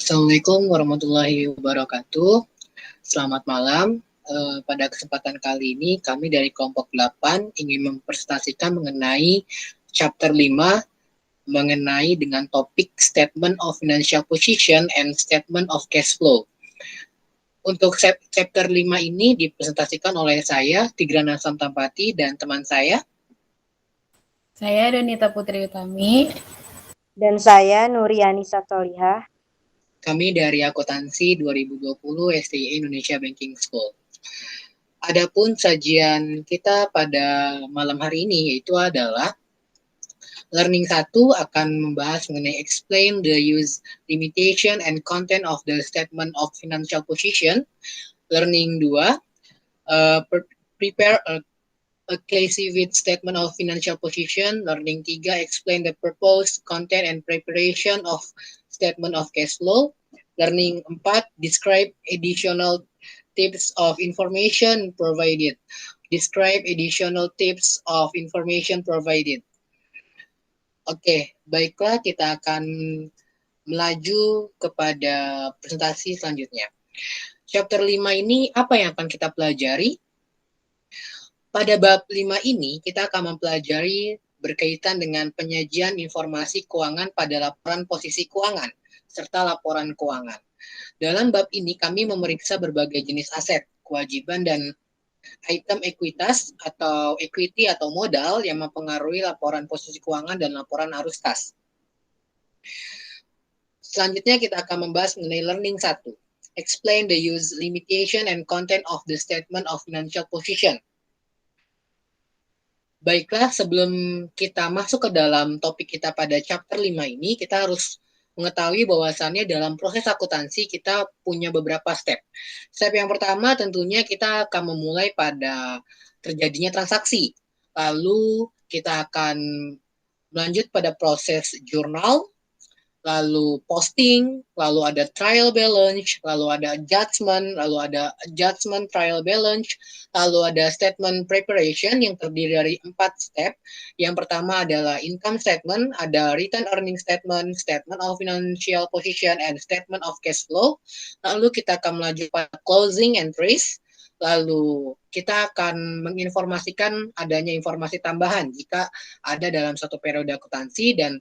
Assalamualaikum warahmatullahi wabarakatuh. Selamat malam. Pada kesempatan kali ini kami dari kelompok 8 ingin mempresentasikan mengenai chapter 5 mengenai dengan topik Statement of Financial Position and Statement of Cash Flow. Untuk chapter 5 ini dipresentasikan oleh saya, Tigrana Samtampati, dan teman saya. Saya Donita Putri Utami. Dan saya Nuriani Satolihah. Kami dari Akuntansi 2020 STI Indonesia Banking School. Adapun sajian kita pada malam hari ini yaitu adalah Learning 1 akan membahas mengenai explain the use, limitation, and content of the statement of financial position. Learning 2, prepare a classified statement of financial position. Learning 3, explain the purpose, content, and preparation of statement of cash flow. Learning 4, describe additional tips of information provided. Describe additional tips of information provided. Oke, baiklah kita akan melaju kepada presentasi selanjutnya. Chapter 5 ini apa yang akan kita pelajari? Pada bab 5 ini kita akan mempelajari berkaitan dengan penyajian informasi keuangan pada laporan posisi keuangan serta laporan keuangan. Dalam bab ini kami memeriksa berbagai jenis aset, kewajiban, dan item ekuitas atau equity atau modal yang mempengaruhi laporan posisi keuangan dan laporan arus kas. Selanjutnya kita akan membahas mengenai learning 1. Explain the use, limitation, and content of the statement of financial position. Baiklah, sebelum kita masuk ke dalam topik kita pada chapter 5 ini, kita harus mengetahui bahwasannya dalam proses akuntansi kita punya beberapa step. Step yang pertama tentunya kita akan memulai pada terjadinya transaksi. Lalu kita akan melanjut pada proses jurnal, lalu posting, lalu ada trial balance, lalu ada adjustment, lalu ada adjustment trial balance, lalu ada statement preparation yang terdiri dari 4 step. Yang pertama adalah income statement, ada return earning statement, statement of financial position, and statement of cash flow. Lalu kita akan melaju pada closing entries. Lalu kita akan menginformasikan adanya informasi tambahan jika ada dalam satu periode akuntansi, dan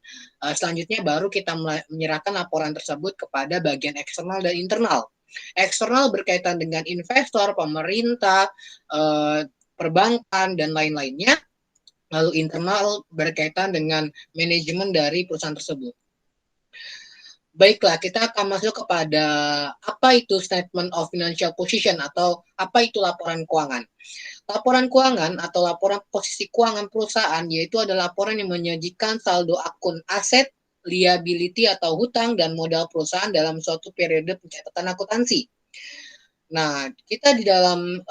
selanjutnya baru kita menyerahkan laporan tersebut kepada bagian eksternal dan internal. Eksternal berkaitan dengan investor, pemerintah, perbankan, dan lain-lainnya. Lalu internal berkaitan dengan manajemen dari perusahaan tersebut. Baiklah, kita akan masuk kepada apa itu statement of financial position atau apa itu laporan keuangan. Laporan keuangan atau laporan posisi keuangan perusahaan yaitu adalah laporan yang menyajikan saldo akun aset, liability atau hutang dan modal perusahaan dalam suatu periode pencatatan akuntansi. Nah, kita di dalam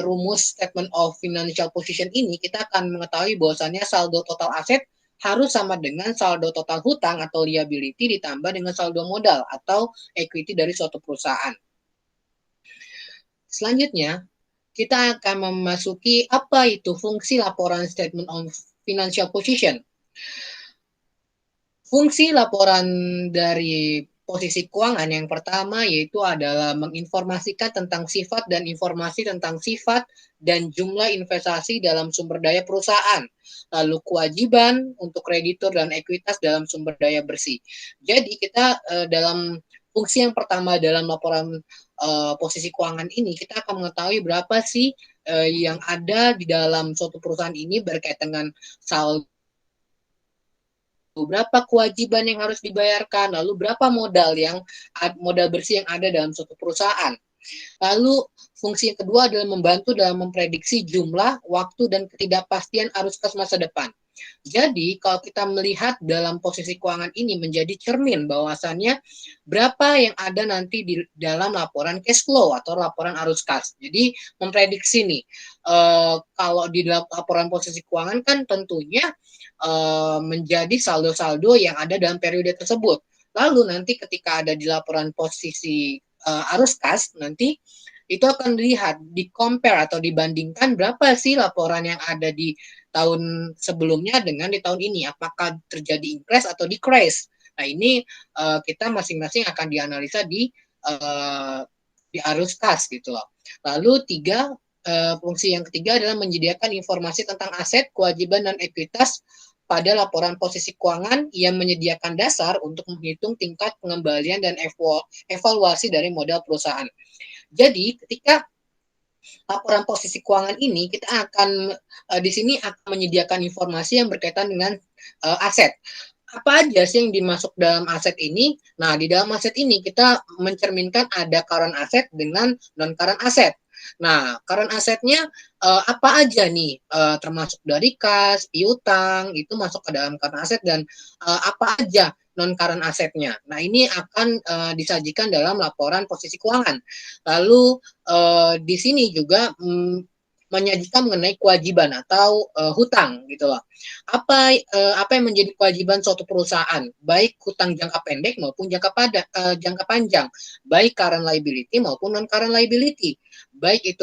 rumus statement of financial position ini kita akan mengetahui bahwasannya saldo total aset harus sama dengan saldo total hutang atau liability ditambah dengan saldo modal atau equity dari suatu perusahaan. Selanjutnya, kita akan memasuki apa itu fungsi laporan statement of financial position. Fungsi laporan dari posisi keuangan yang pertama yaitu adalah menginformasikan tentang sifat dan informasi tentang sifat dan jumlah investasi dalam sumber daya perusahaan, lalu kewajiban untuk kreditur dan ekuitas dalam sumber daya bersih. Jadi kita dalam fungsi yang pertama dalam laporan posisi keuangan ini kita akan mengetahui berapa sih yang ada di dalam suatu perusahaan ini berkaitan dengan saldo, berapa kewajiban yang harus dibayarkan, lalu berapa modal bersih yang ada dalam suatu perusahaan. Lalu fungsi yang kedua adalah membantu dalam memprediksi jumlah, waktu, dan ketidakpastian arus kas masa depan. Jadi kalau kita melihat dalam posisi keuangan ini menjadi cermin bahwasannya berapa yang ada nanti di dalam laporan cash flow atau laporan arus kas. Jadi memprediksi nih, kalau di dalam laporan posisi keuangan kan tentunya menjadi saldo-saldo yang ada dalam periode tersebut. Lalu nanti ketika ada di laporan posisi arus kas nanti itu akan dilihat, di-compare atau dibandingkan berapa sih laporan yang ada di tahun sebelumnya dengan di tahun ini. Apakah terjadi increase atau decrease. Nah, ini kita masing-masing akan dianalisa di arus kas gitu loh. Lalu fungsi yang ketiga adalah menyediakan informasi tentang aset, kewajiban, dan ekuitas pada laporan posisi keuangan yang menyediakan dasar untuk menghitung tingkat pengembalian dan evaluasi dari modal perusahaan. Jadi, ketika laporan posisi keuangan ini, kita akan di sini akan menyediakan informasi yang berkaitan dengan aset. Apa aja sih yang dimasuk dalam aset ini? Nah, di dalam aset ini kita mencerminkan ada current asset dengan non-current asset. Nah, current asetnya apa aja nih? Termasuk dari kas, piutang, itu masuk ke dalam current asset, dan apa aja non-current asetnya. Nah, ini akan disajikan dalam laporan posisi keuangan. Lalu di sini juga menyajikan mengenai kewajiban atau hutang gitu loh. Apa yang menjadi kewajiban suatu perusahaan, baik hutang jangka pendek maupun jangka panjang, baik current liability maupun non current liability, baik itu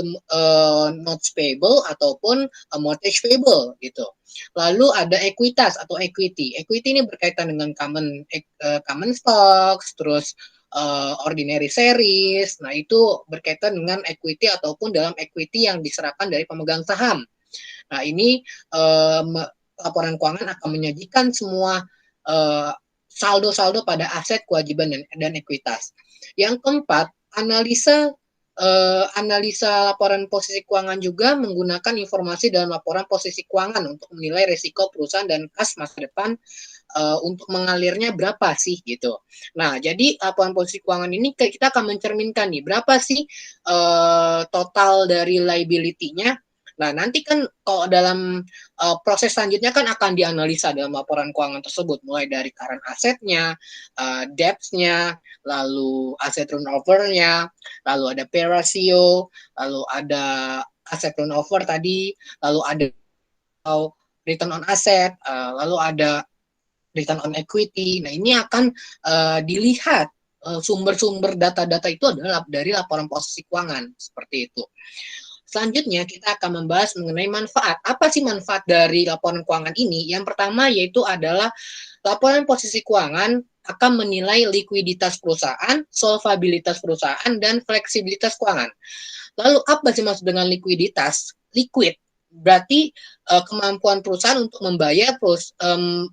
notes payable ataupun mortgage payable gitu. Lalu ada ekuitas atau equity. Equity ini berkaitan dengan common stocks, terus ordinary series. Nah, itu berkaitan dengan equity ataupun dalam equity yang diserahkan dari pemegang saham. Nah, ini laporan keuangan akan menyajikan semua saldo-saldo pada aset, kewajiban, dan ekuitas. Yang keempat, analisa laporan posisi keuangan juga menggunakan informasi dalam laporan posisi keuangan untuk menilai risiko perusahaan dan kas masa depan untuk mengalirnya berapa sih gitu. Nah, jadi laporan posisi keuangan ini kita akan mencerminkan nih berapa sih total dari liability-nya. Nah, nanti kan kalau dalam proses selanjutnya kan akan dianalisa dalam laporan keuangan tersebut, mulai dari current asetnya, debts-nya, lalu aset turnover-nya, lalu ada pay ratio, lalu ada aset turnover tadi, lalu ada return on asset, lalu ada return on equity. Nah, ini akan dilihat sumber-sumber data-data itu adalah dari laporan posisi keuangan, seperti itu. Selanjutnya kita akan membahas mengenai manfaat. Apa sih manfaat dari laporan keuangan ini? Yang pertama yaitu adalah laporan posisi keuangan akan menilai likuiditas perusahaan, solvabilitas perusahaan, dan fleksibilitas keuangan. Lalu apa sih maksud dengan likuiditas? Liquid berarti kemampuan perusahaan untuk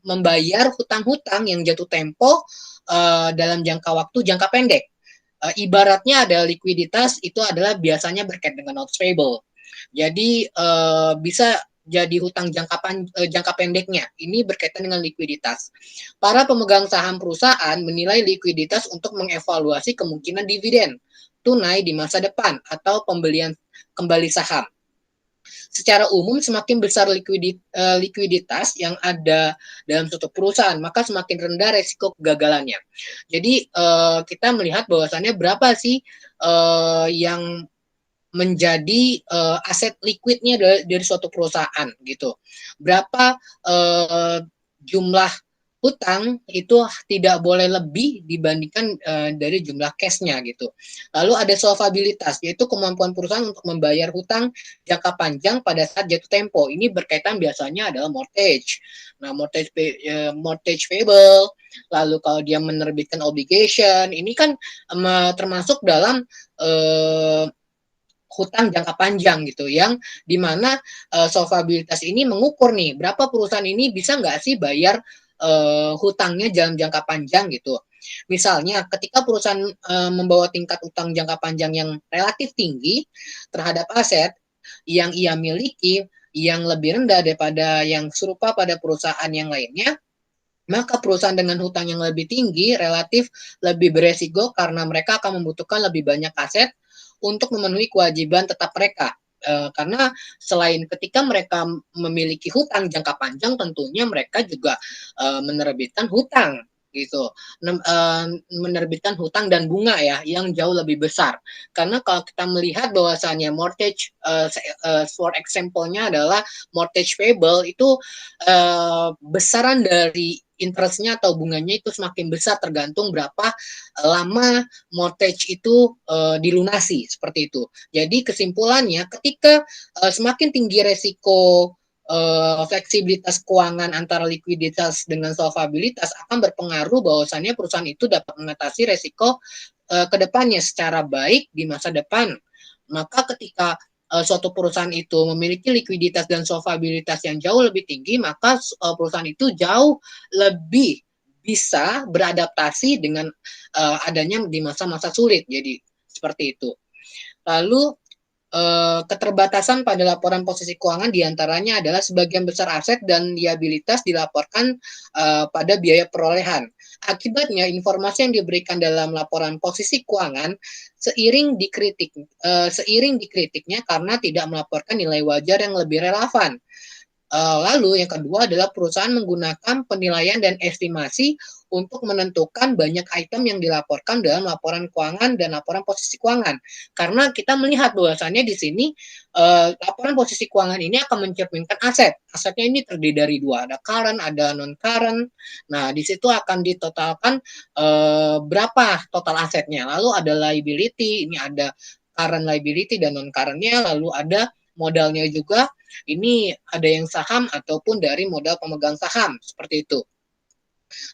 membayar hutang-hutang yang jatuh tempo dalam jangka pendek. Ibaratnya ada likuiditas itu adalah biasanya berkaitan dengan notes payable. Jadi bisa jadi hutang jangka pendeknya. Ini berkaitan dengan likuiditas. Para pemegang saham perusahaan menilai likuiditas untuk mengevaluasi kemungkinan dividen tunai di masa depan atau pembelian kembali saham. Secara umum semakin besar likuiditas yang ada dalam suatu perusahaan, maka semakin rendah resiko kegagalannya. Jadi kita melihat bahwasannya berapa sih yang menjadi aset liquidnya dari suatu perusahaan gitu. Berapa jumlah hutang itu tidak boleh lebih dibandingkan dari jumlah cashnya gitu. Lalu ada solvabilitas, yaitu kemampuan perusahaan untuk membayar hutang jangka panjang pada saat jatuh tempo. Ini berkaitan biasanya adalah mortgage. Nah, mortgage payable, lalu kalau dia menerbitkan obligation, ini kan termasuk dalam hutang jangka panjang gitu, yang dimana solvabilitas ini mengukur nih berapa perusahaan ini bisa nggak sih bayar hutangnya dalam jangka panjang gitu. Misalnya ketika perusahaan membawa tingkat hutang jangka panjang yang relatif tinggi terhadap aset yang ia miliki yang lebih rendah daripada yang serupa pada perusahaan yang lainnya, maka perusahaan dengan hutang yang lebih tinggi relatif lebih beresiko karena mereka akan membutuhkan lebih banyak aset untuk memenuhi kewajiban tetap mereka. Karena selain ketika mereka memiliki hutang jangka panjang, tentunya mereka juga menerbitkan hutang gitu, menerbitkan hutang dan bunga ya yang jauh lebih besar. Karena kalau kita melihat bahwasannya mortgage, for example-nya adalah mortgage payable itu besaran dari interestnya atau bunganya itu semakin besar tergantung berapa lama mortgage itu dilunasi, seperti itu. Jadi kesimpulannya ketika semakin tinggi resiko fleksibilitas keuangan antara likuiditas dengan solvabilitas akan berpengaruh bahwasannya perusahaan itu dapat mengatasi resiko ke depannya secara baik di masa depan. Maka ketika suatu perusahaan itu memiliki likuiditas dan solvabilitas yang jauh lebih tinggi, maka perusahaan itu jauh lebih bisa beradaptasi dengan adanya di masa-masa sulit. Jadi seperti itu. Lalu keterbatasan pada laporan posisi keuangan diantaranya adalah sebagian besar aset dan liabilitas dilaporkan pada biaya perolehan. Akibatnya informasi yang diberikan dalam laporan posisi keuangan seiring dikritiknya karena tidak melaporkan nilai wajar yang lebih relevan. Lalu yang kedua adalah perusahaan menggunakan penilaian dan estimasi untuk menentukan banyak item yang dilaporkan dalam laporan keuangan dan laporan posisi keuangan. Karena kita melihat bahwasannya di sini laporan posisi keuangan ini akan mencerminkan aset. Asetnya ini terdiri dari dua, ada current, ada non-current. Nah, di situ akan ditotalkan berapa total asetnya. Lalu ada liability, ini ada current liability dan non-currentnya, lalu ada modalnya juga. Ini ada yang saham ataupun dari modal pemegang saham, seperti itu.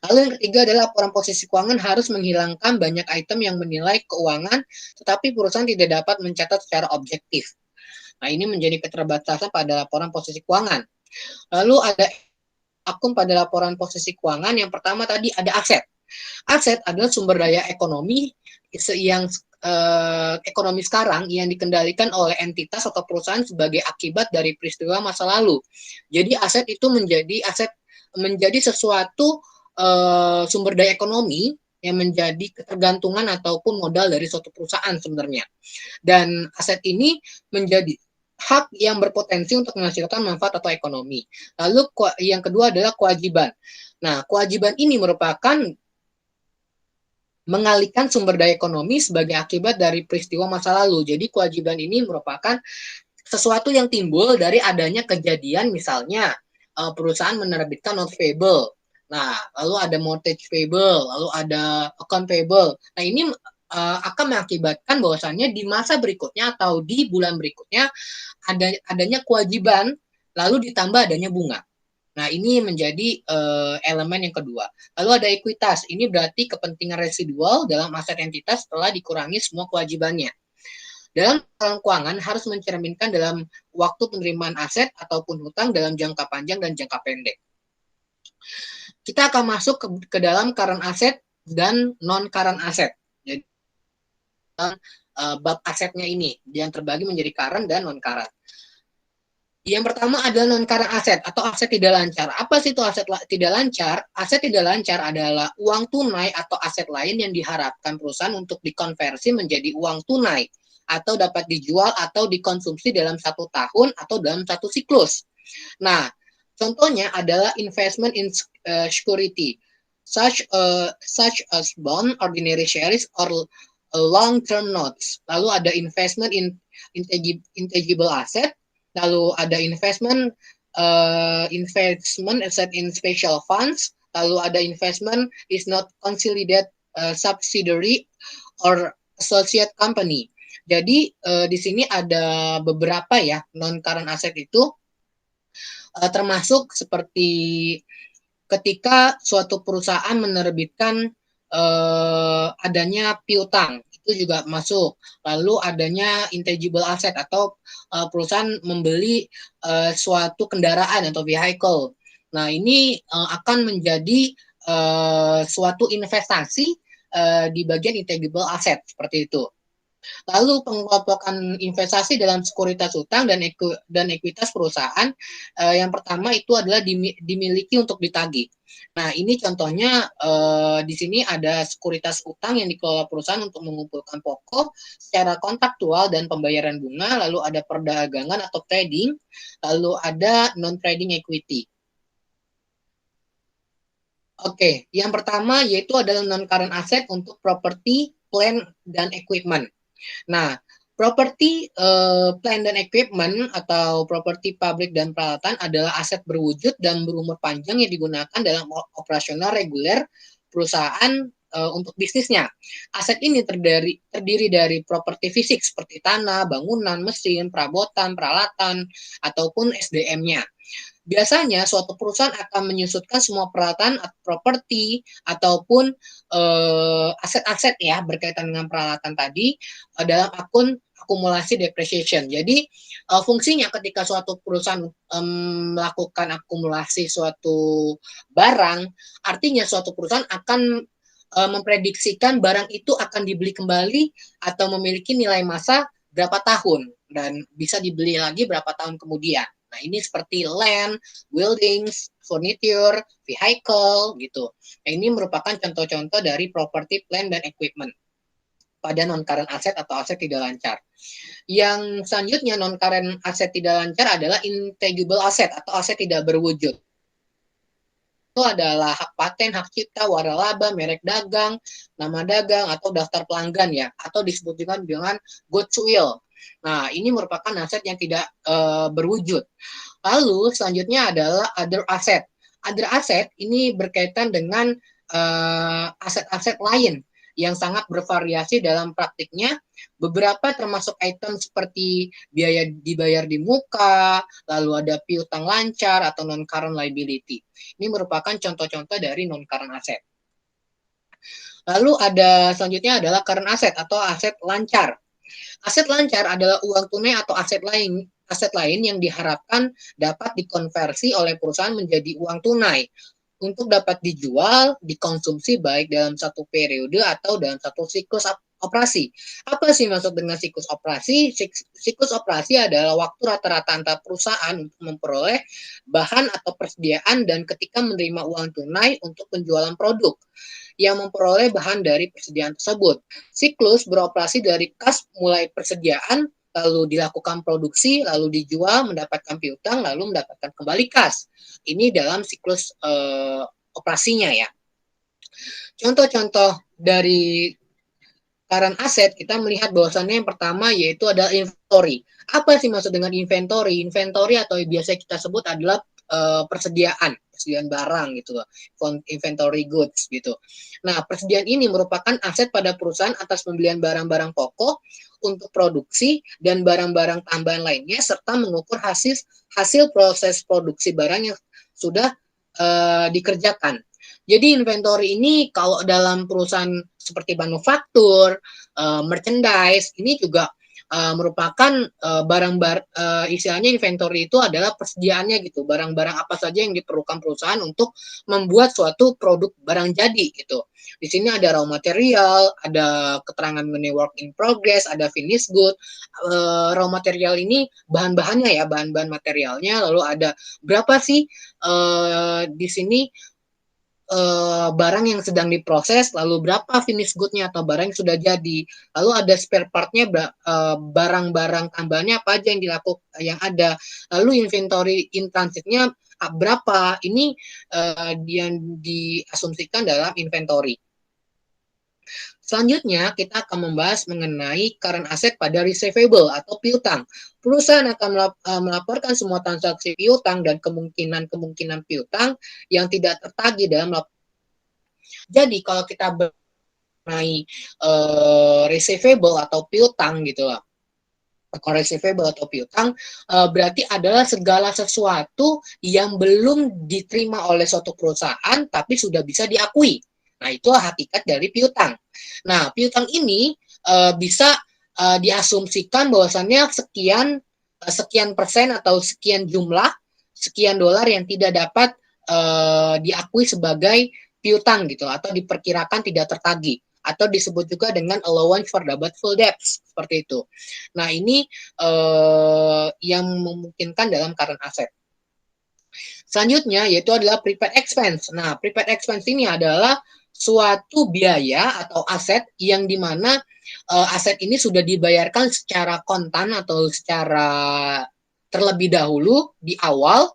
Lalu yang ketiga adalah laporan posisi keuangan harus menghilangkan banyak item yang menilai keuangan, tetapi perusahaan tidak dapat mencatat secara objektif. Nah, ini menjadi keterbatasan pada laporan posisi keuangan. Lalu ada akun pada laporan posisi keuangan. Yang pertama tadi ada aset. Aset adalah sumber daya ekonomi yang ekonomi sekarang yang dikendalikan oleh entitas atau perusahaan sebagai akibat dari peristiwa masa lalu. Jadi aset itu menjadi sesuatu sumber daya ekonomi yang menjadi ketergantungan ataupun modal dari suatu perusahaan sebenarnya. Dan aset ini menjadi hak yang berpotensi untuk menghasilkan manfaat atau ekonomi. Lalu yang kedua adalah kewajiban. Nah, kewajiban ini merupakan mengalihkan sumber daya ekonomi sebagai akibat dari peristiwa masa lalu. Jadi kewajiban ini merupakan sesuatu yang timbul dari adanya kejadian, misalnya perusahaan menerbitkan note payable. Nah, lalu ada mortgage payable, lalu ada account payable. Nah, ini akan mengakibatkan bahwasannya di masa berikutnya atau di bulan berikutnya adanya kewajiban, lalu ditambah adanya bunga. Nah, ini menjadi elemen yang kedua. Lalu ada ekuitas. Ini berarti kepentingan residual dalam aset entitas setelah dikurangi semua kewajibannya. Dalam keuangan harus mencerminkan dalam waktu penerimaan aset ataupun hutang dalam jangka panjang dan jangka pendek. Kita akan masuk ke dalam current asset dan non-current asset. Jadi, bab asetnya ini yang terbagi menjadi current dan non-current. Yang pertama adalah non-current aset atau aset tidak lancar. Apa sih itu aset tidak lancar? Aset tidak lancar adalah uang tunai atau aset lain yang diharapkan perusahaan untuk dikonversi menjadi uang tunai atau dapat dijual atau dikonsumsi dalam 1 tahun atau dalam 1 siklus. Nah, contohnya adalah investment in security, such as bond, ordinary shares, or long-term notes. Lalu ada investment in intangible asset. Lalu ada investment asset in special funds. Lalu ada investment is not consolidated subsidiary or associate company. Jadi di sini ada beberapa ya non-current asset itu termasuk seperti ketika suatu perusahaan menerbitkan adanya piutang, itu juga masuk. Lalu adanya intangible asset atau perusahaan membeli suatu kendaraan atau vehicle. Nah, ini akan menjadi suatu investasi di bagian intangible asset seperti itu. Lalu pengelompokan investasi dalam sekuritas utang dan ekuitas perusahaan, yang pertama itu adalah dimiliki untuk ditagih. Nah, ini contohnya di sini ada sekuritas utang yang dikelola perusahaan untuk mengumpulkan pokok secara kontraktual dan pembayaran bunga, lalu ada perdagangan atau trading, lalu ada non-trading equity. Oke, yang pertama yaitu adalah non-current asset untuk property, plant, dan equipment. Nah, properti, plant dan equipment atau properti pabrik dan peralatan adalah aset berwujud dan berumur panjang yang digunakan dalam operasional reguler perusahaan untuk bisnisnya. Aset ini terdiri dari properti fisik seperti tanah, bangunan, mesin, perabotan, peralatan, ataupun SDM-nya. biasanya suatu perusahaan akan menyusutkan semua peralatan, properti, ataupun aset-aset ya berkaitan dengan peralatan tadi dalam akun akumulasi depreciation. Jadi fungsinya ketika suatu perusahaan melakukan akumulasi suatu barang, artinya suatu perusahaan akan memprediksikan barang itu akan dibeli kembali atau memiliki nilai masa berapa tahun dan bisa dibeli lagi berapa tahun kemudian. Nah, ini seperti land, buildings, furniture, vehicle gitu. Nah, ini merupakan contoh-contoh dari property, plant, dan equipment pada non-current asset atau aset tidak lancar. Yang selanjutnya non-current aset tidak lancar adalah intangible asset atau aset tidak berwujud. Itu adalah hak paten, hak cipta, waralaba, merek dagang, nama dagang, atau daftar pelanggan ya, atau disebut juga dengan goodwill. Nah, ini merupakan aset yang tidak berwujud. Lalu selanjutnya adalah other asset. Other asset ini berkaitan dengan aset-aset lain yang sangat bervariasi dalam praktiknya. Beberapa termasuk item seperti biaya dibayar di muka, lalu ada piutang lancar atau non-current liability. Ini merupakan contoh-contoh dari non-current asset. Lalu ada selanjutnya adalah current asset atau aset lancar. Aset lancar adalah uang tunai atau aset lain yang diharapkan dapat dikonversi oleh perusahaan menjadi uang tunai untuk dapat dijual, dikonsumsi baik dalam satu periode atau dalam satu siklus operasi. Apa sih maksud dengan siklus operasi? Siklus operasi adalah waktu rata-rata antar perusahaan untuk memperoleh bahan atau persediaan dan ketika menerima uang tunai untuk penjualan produk yang memperoleh bahan dari persediaan tersebut. Siklus beroperasi dari kas mulai persediaan, lalu dilakukan produksi, lalu dijual, mendapatkan piutang, lalu mendapatkan kembali kas. Ini dalam siklus operasinya ya. Contoh-contoh dari current asset, kita melihat bahwasannya yang pertama yaitu adalah inventory. Apa sih maksud dengan inventory? Inventory atau biasa kita sebut adalah persediaan barang gitu loh, inventory goods gitu. Nah, persediaan ini merupakan aset pada perusahaan atas pembelian barang-barang pokok untuk produksi dan barang-barang tambahan lainnya serta mengukur hasil proses produksi barang yang sudah dikerjakan. Jadi inventory ini kalau dalam perusahaan seperti manufaktur, merchandise, ini juga merupakan istilahnya inventory itu adalah persediaannya gitu, barang-barang apa saja yang diperlukan perusahaan untuk membuat suatu produk barang jadi gitu. Di sini ada raw material, ada keterangan mengenai work in progress, ada finished good. Raw material ini bahan-bahannya ya, bahan-bahan materialnya, lalu ada berapa sih di sini barang yang sedang diproses, lalu berapa finish good-nya atau barang yang sudah jadi, lalu ada spare part-nya, barang-barang tambahannya apa aja yang ada, lalu inventory in transit-nya berapa, ini yang diasumsikan dalam inventory. Selanjutnya, kita akan membahas mengenai current asset pada receivable atau piutang. Perusahaan akan melaporkan semua transaksi piutang dan kemungkinan piutang yang tidak tertagih dalam laporan. Jadi, kalau kita mengenai receivable atau piutang gitu lah, receivable atau piutang berarti adalah segala sesuatu yang belum diterima oleh suatu perusahaan tapi sudah bisa diakui. Nah, itulah hakikat dari piutang. Nah, piutang ini bisa diasumsikan bahwasannya sekian persen atau sekian jumlah, sekian dolar yang tidak dapat diakui sebagai piutang gitu, atau diperkirakan tidak tertagih, atau disebut juga dengan allowance for doubtful debts, seperti itu. Nah, ini yang memungkinkan dalam current asset. Selanjutnya yaitu adalah prepaid expense. Nah, prepaid expense ini adalah suatu biaya atau aset yang dimana aset ini sudah dibayarkan secara kontan atau secara terlebih dahulu di awal,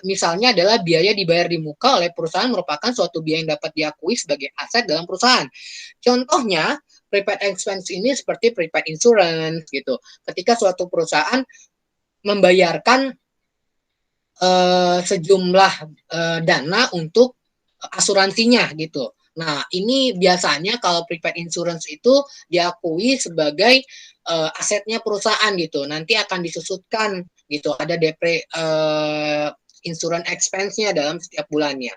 misalnya adalah biaya dibayar di muka oleh perusahaan merupakan suatu biaya yang dapat diakui sebagai aset dalam perusahaan. Contohnya, prepaid expense ini seperti prepaid insurance gitu. Ketika suatu perusahaan membayarkan sejumlah dana untuk asuransinya gitu. Nah, ini biasanya kalau prepaid insurance itu diakui sebagai asetnya perusahaan gitu. Nanti akan disusutkan gitu. Ada insurance expense-nya dalam setiap bulannya.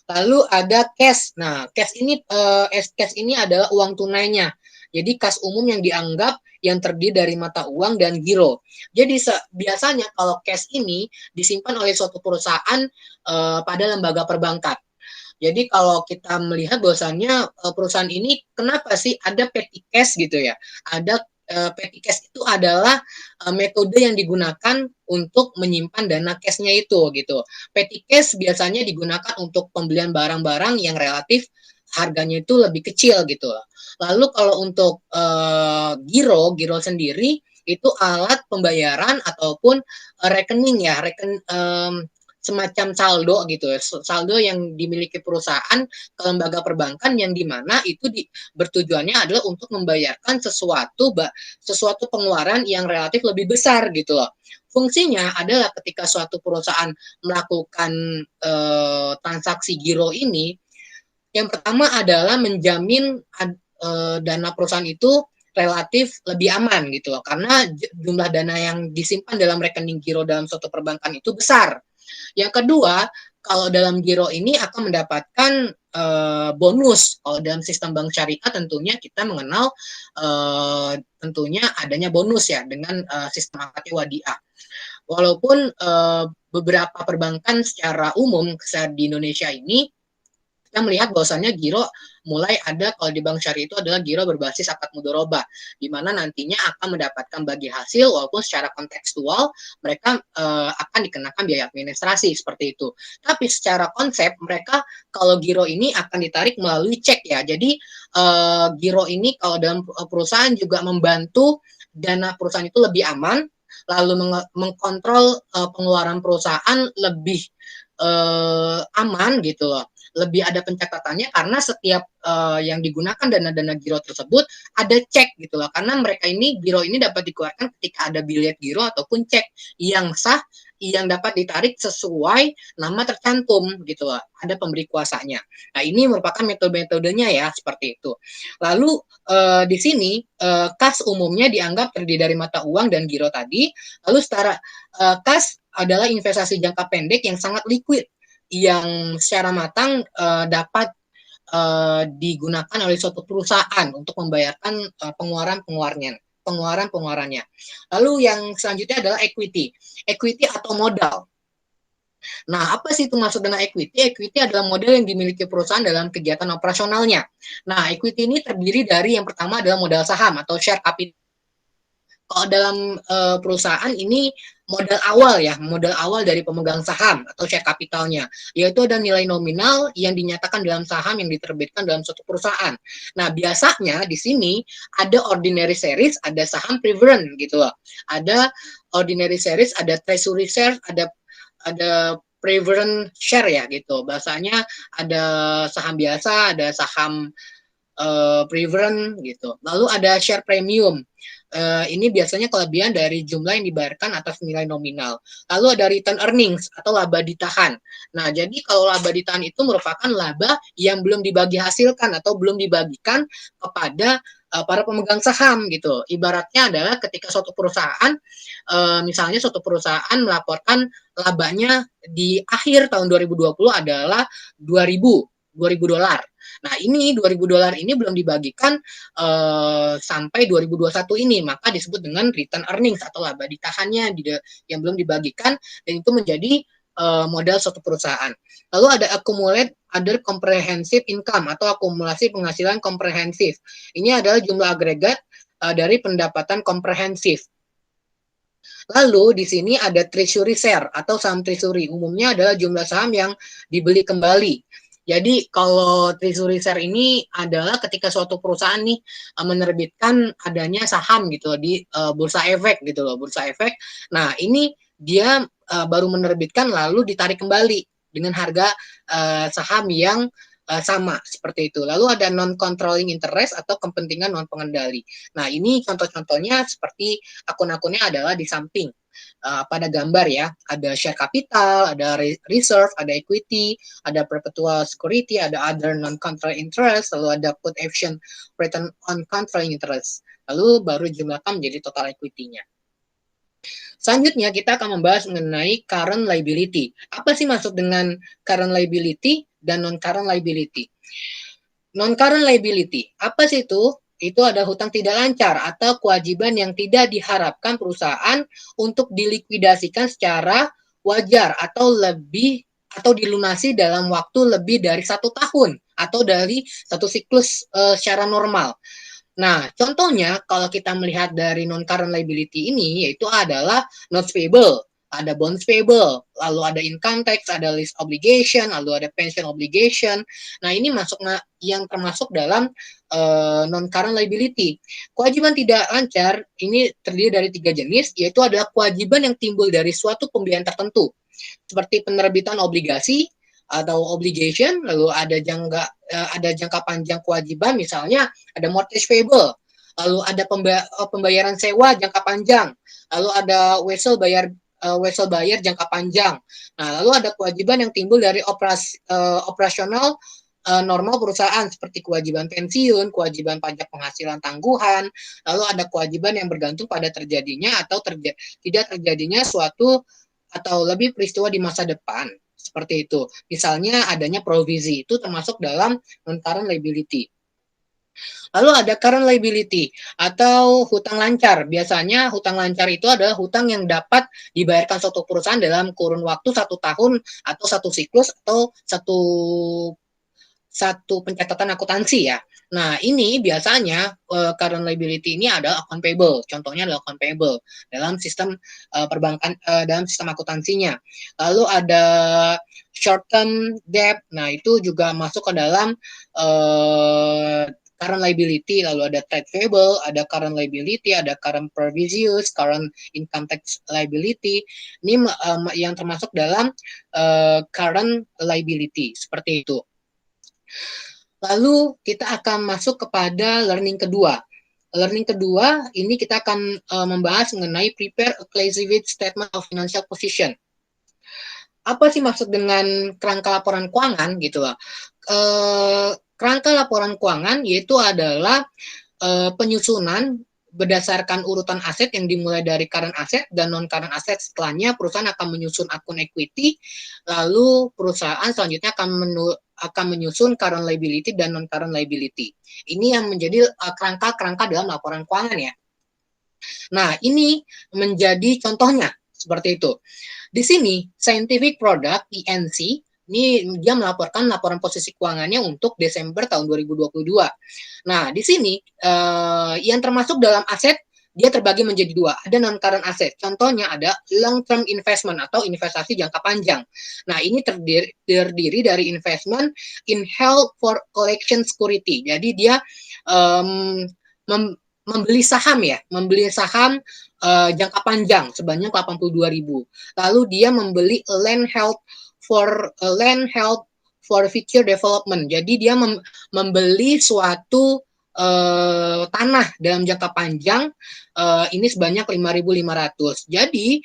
Lalu ada cash. Nah, cash ini adalah uang tunainya. Jadi kas umum yang dianggap yang terdiri dari mata uang dan giro. Jadi biasanya kalau cash ini disimpan oleh suatu perusahaan pada lembaga perbankan. Jadi kalau kita melihat bahwasannya perusahaan ini kenapa sih ada petty cash gitu ya? Ada petty cash itu adalah metode yang digunakan untuk menyimpan dana cashnya itu gitu. Petty cash biasanya digunakan untuk pembelian barang-barang yang relatif harganya itu lebih kecil gitu. Lalu kalau untuk giro sendiri itu alat pembayaran ataupun rekening ya, semacam saldo gitu, saldo yang dimiliki perusahaan ke lembaga perbankan yang dimana itu bertujuannya adalah untuk membayarkan sesuatu pengeluaran yang relatif lebih besar gitu loh. Fungsinya adalah ketika suatu perusahaan melakukan transaksi giro ini, yang pertama adalah menjamin dana perusahaan itu relatif lebih aman gitu loh, karena jumlah dana yang disimpan dalam rekening giro dalam suatu perbankan itu besar. Yang kedua, kalau dalam giro ini akan mendapatkan bonus. Kalau dalam sistem bank syariah tentunya kita mengenal tentunya adanya bonus ya dengan sistem akad wadiah. Walaupun beberapa perbankan secara umum di Indonesia ini kita melihat bahwasannya giro mulai ada kalau di bank syariah itu adalah giro berbasis akad mudharabah, di mana nantinya akan mendapatkan bagi hasil walaupun secara kontekstual mereka akan dikenakan biaya administrasi seperti itu. Tapi secara konsep mereka kalau giro ini akan ditarik melalui cek ya. Jadi giro ini kalau dalam perusahaan juga membantu dana perusahaan itu lebih aman, lalu mengkontrol pengeluaran perusahaan lebih aman gitu loh. Lebih ada pencatatannya karena setiap yang digunakan dana-dana giro tersebut ada cek gitu loh, karena mereka ini giro ini dapat dikeluarkan ketika ada bilet giro ataupun cek yang sah yang dapat ditarik sesuai nama tercantum gitu loh, ada pemberi kuasanya. Nah ini merupakan metode-metodenya ya seperti itu. Lalu di sini kas umumnya dianggap terdiri dari mata uang dan giro tadi. Lalu kas adalah investasi jangka pendek yang sangat liquid, yang secara matang dapat digunakan oleh suatu perusahaan untuk membayarkan pengeluarannya. Lalu yang selanjutnya adalah equity atau modal. Nah, apa sih itu maksud dengan equity? Equity adalah modal yang dimiliki perusahaan dalam kegiatan operasionalnya. Nah, equity ini terdiri dari yang pertama adalah modal saham atau share capital. Kalau dalam perusahaan ini modal awal dari pemegang saham atau share kapitalnya, yaitu ada nilai nominal yang dinyatakan dalam saham yang diterbitkan dalam suatu perusahaan. Nah, biasanya di sini ada ordinary shares, ada saham preference gitu loh. Ada ordinary shares, ada treasury shares, ada preference share ya gitu. Bahasanya ada saham biasa, ada saham preference gitu. Lalu ada share premium. Ini biasanya kelebihan dari jumlah yang dibayarkan atas nilai nominal. Lalu ada return earnings atau laba ditahan. Nah, jadi kalau laba ditahan itu merupakan laba yang belum dibagi hasilkan atau belum dibagikan kepada para pemegang saham gitu. Ibaratnya adalah ketika suatu perusahaan, misalnya suatu perusahaan melaporkan labanya di akhir tahun 2020 adalah 2000 dolar. Nah, ini 2000 dolar ini belum dibagikan sampai 2021 ini, maka disebut dengan return earnings atau laba ditahannya yang belum dibagikan, dan itu menjadi modal suatu perusahaan. Lalu ada accumulate other comprehensive income atau akumulasi penghasilan komprehensif. Ini adalah jumlah agregat dari pendapatan komprehensif. Lalu di sini ada treasury share atau saham treasury. Umumnya adalah jumlah saham yang dibeli kembali. Jadi kalau treasury share ini adalah ketika suatu perusahaan nih menerbitkan adanya saham gitu di bursa efek gitu loh, bursa efek. Nah, ini dia baru menerbitkan lalu ditarik kembali dengan harga saham yang sama seperti itu. Lalu ada non-controlling interest atau kepentingan non-pengendali. Nah, ini contoh-contohnya seperti akun-akunnya adalah di samping. Pada gambar ya, ada share capital, ada reserve, ada equity, ada perpetual security, ada other non-controlling interest, lalu ada put option return on controlling interest. Lalu baru jumlahkan menjadi total equity-nya. Selanjutnya kita akan membahas mengenai current liability. Apa sih maksud dengan current liability dan non-current liability? Non-current liability, apa sih itu? Itu ada hutang tidak lancar atau kewajiban yang tidak diharapkan perusahaan untuk dilikuidasikan secara wajar atau dilunasi dalam waktu lebih dari 1 tahun atau dari satu siklus secara normal. Nah, contohnya kalau kita melihat dari non-current liability ini, yaitu adalah notes payable, ada bonds payable, lalu ada income tax, ada lease obligation, lalu ada pension obligation. Nah, ini yang termasuk dalam non-current liability. Kewajiban tidak lancar ini terdiri dari 3 jenis, yaitu adalah kewajiban yang timbul dari suatu pembiayaan tertentu, seperti penerbitan obligasi atau obligation, lalu ada jangka panjang kewajiban, misalnya ada mortgage payable, lalu ada pembayaran sewa jangka panjang, lalu ada wesel bayar jangka panjang. Nah, lalu ada kewajiban yang timbul dari operasional normal perusahaan, seperti kewajiban pensiun, kewajiban pajak penghasilan tangguhan, lalu ada kewajiban yang bergantung pada terjadinya atau tidak terjadinya suatu atau lebih peristiwa di masa depan. Seperti itu. Misalnya adanya provisi, itu termasuk dalam non-current liability. Lalu ada current liability atau hutang lancar. Biasanya hutang lancar itu adalah hutang yang dapat dibayarkan suatu perusahaan dalam kurun waktu 1 tahun atau satu siklus atau satu pencatatan akuntansi ya. Nah, ini biasanya current liability ini adalah account payable. Contohnya adalah account payable dalam sistem perbankan, dalam sistem akuntansinya. Lalu ada short term debt. Nah, itu juga masuk ke dalam current liability. Lalu ada trade payable, ada current liability, ada current provisions, current income tax liability. Ini yang termasuk dalam current liability. Seperti itu. Lalu kita akan masuk kepada learning kedua. Learning kedua, ini kita akan membahas mengenai prepare a classified statement of financial position. Apa sih maksud dengan kerangka laporan keuangan gitu loh? Kerangka laporan keuangan yaitu adalah penyusunan berdasarkan urutan aset yang dimulai dari current asset dan non-current asset. Setelahnya perusahaan akan menyusun akun equity, lalu perusahaan selanjutnya akan menyusun current liability dan non-current liability. Ini yang menjadi kerangka-kerangka dalam laporan keuangan ya. Nah, ini menjadi contohnya seperti itu. Di sini, Scientific Product, INC, ini dia melaporkan laporan posisi keuangannya untuk Desember tahun 2022. Nah, di sini yang termasuk dalam aset dia terbagi menjadi 2. Ada non-current asset. Contohnya ada long-term investment atau investasi jangka panjang. Nah, ini terdiri dari investment in held for collection security. Jadi dia membeli saham jangka panjang sebanyak 82.000. Lalu dia membeli land held for future development. Jadi dia membeli suatu tanah dalam jangka panjang ini sebanyak 5.500. Jadi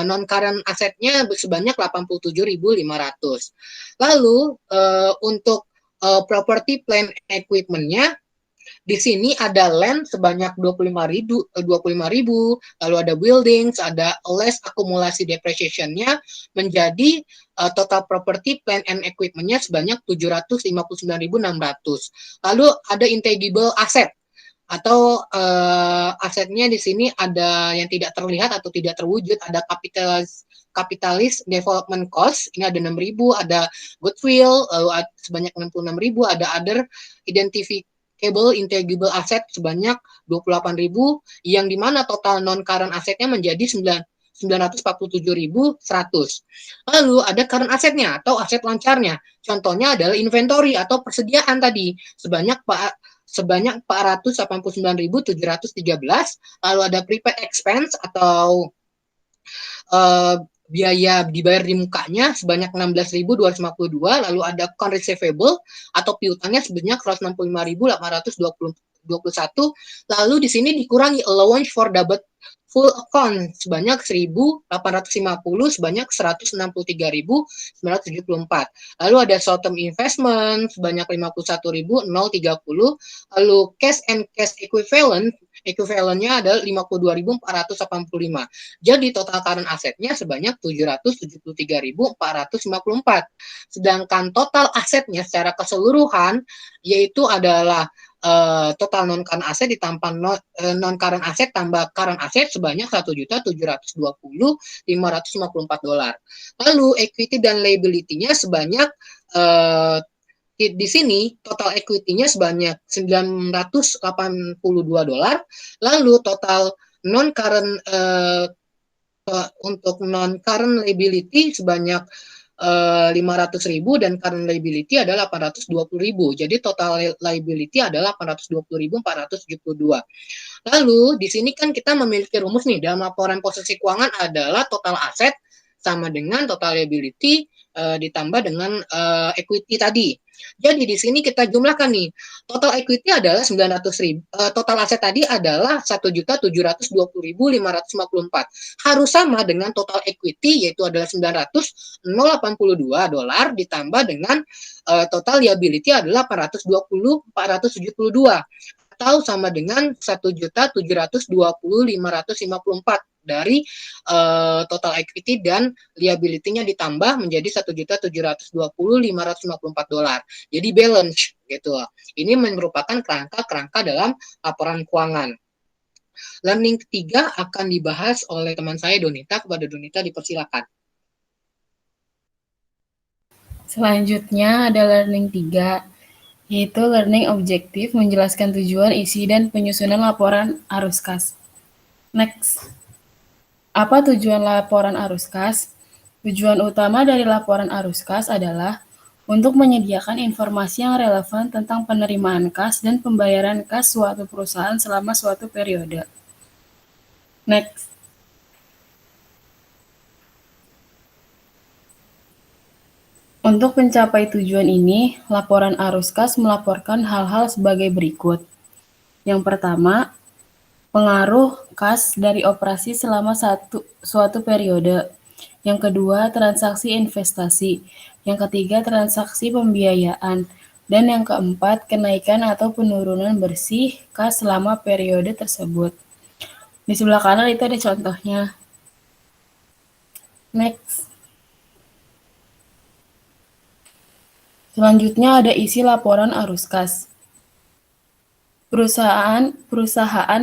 non-current asetnya sebanyak 87.500. Lalu untuk property plant equipment-nya di sini ada land sebanyak 25.000, lalu ada buildings, ada less akumulasi depreciation-nya menjadi total property plant and equipment-nya sebanyak 759.600. Lalu ada intangible asset atau asetnya di sini ada yang tidak terlihat atau tidak terwujud, ada capitalized development cost, ini ada 6.000, ada goodwill, lalu sebanyak 66.000, ada other intangible asset sebanyak 28.000, yang dimana total non-current asetnya menjadi 947.100. Lalu ada current asetnya atau aset lancarnya. Contohnya adalah inventory atau persediaan tadi sebanyak 489.713. Lalu ada prepaid expense atau biaya dibayar di mukanya sebanyak 16.252, lalu ada account receivable atau piutangnya sebanyak 165.821, lalu di sini dikurangi allowance for double full account sebanyak 1.850 sebanyak 163.974. Lalu ada short term investment sebanyak 51.030, lalu cash and cash equivalent Ekuivalennya adalah 52.485. Jadi total current asetnya sebanyak 773.454. Sedangkan total asetnya secara keseluruhan yaitu adalah total non current aset ditambah non current aset tambah current aset sebanyak 1.720.554 dolar. Lalu equity dan liability-nya sebanyak di sini total equity-nya sebanyak 982 dolar, lalu total non current untuk non current liability sebanyak 500.000 dan current liability adalah 820.000. Jadi total liability adalah 820.472. Lalu di sini kan kita memiliki rumus nih dalam laporan posisi keuangan adalah total aset sama dengan total liability ditambah dengan equity tadi. Jadi di sini kita jumlahkan nih, total equity adalah 900.000, total aset tadi adalah 1.720.554. Harus sama dengan total equity yaitu adalah 900.082 dolar ditambah dengan total liability adalah 472 atau sama dengan 1.720.554 dari total equity dan liability-nya ditambah menjadi 1.720.554 dolar. Jadi balance gitu. Ini merupakan kerangka dalam laporan keuangan. Learning ketiga akan dibahas oleh teman saya Donita. Kepada Donita dipersilakan. Selanjutnya ada learning 3, yaitu learning objektif, menjelaskan tujuan, isi, dan penyusunan laporan arus kas. Next. Apa tujuan laporan arus kas? Tujuan utama dari laporan arus kas adalah untuk menyediakan informasi yang relevan tentang penerimaan kas dan pembayaran kas suatu perusahaan selama suatu periode. Next. Untuk mencapai tujuan ini, laporan arus kas melaporkan hal-hal sebagai berikut. Yang pertama, pengaruh kas dari operasi selama suatu periode. Yang kedua, transaksi investasi. Yang ketiga, transaksi pembiayaan. Dan yang keempat, kenaikan atau penurunan bersih kas selama periode tersebut. Di sebelah kanan itu ada contohnya. Next. Selanjutnya ada isi laporan arus kas. Perusahaan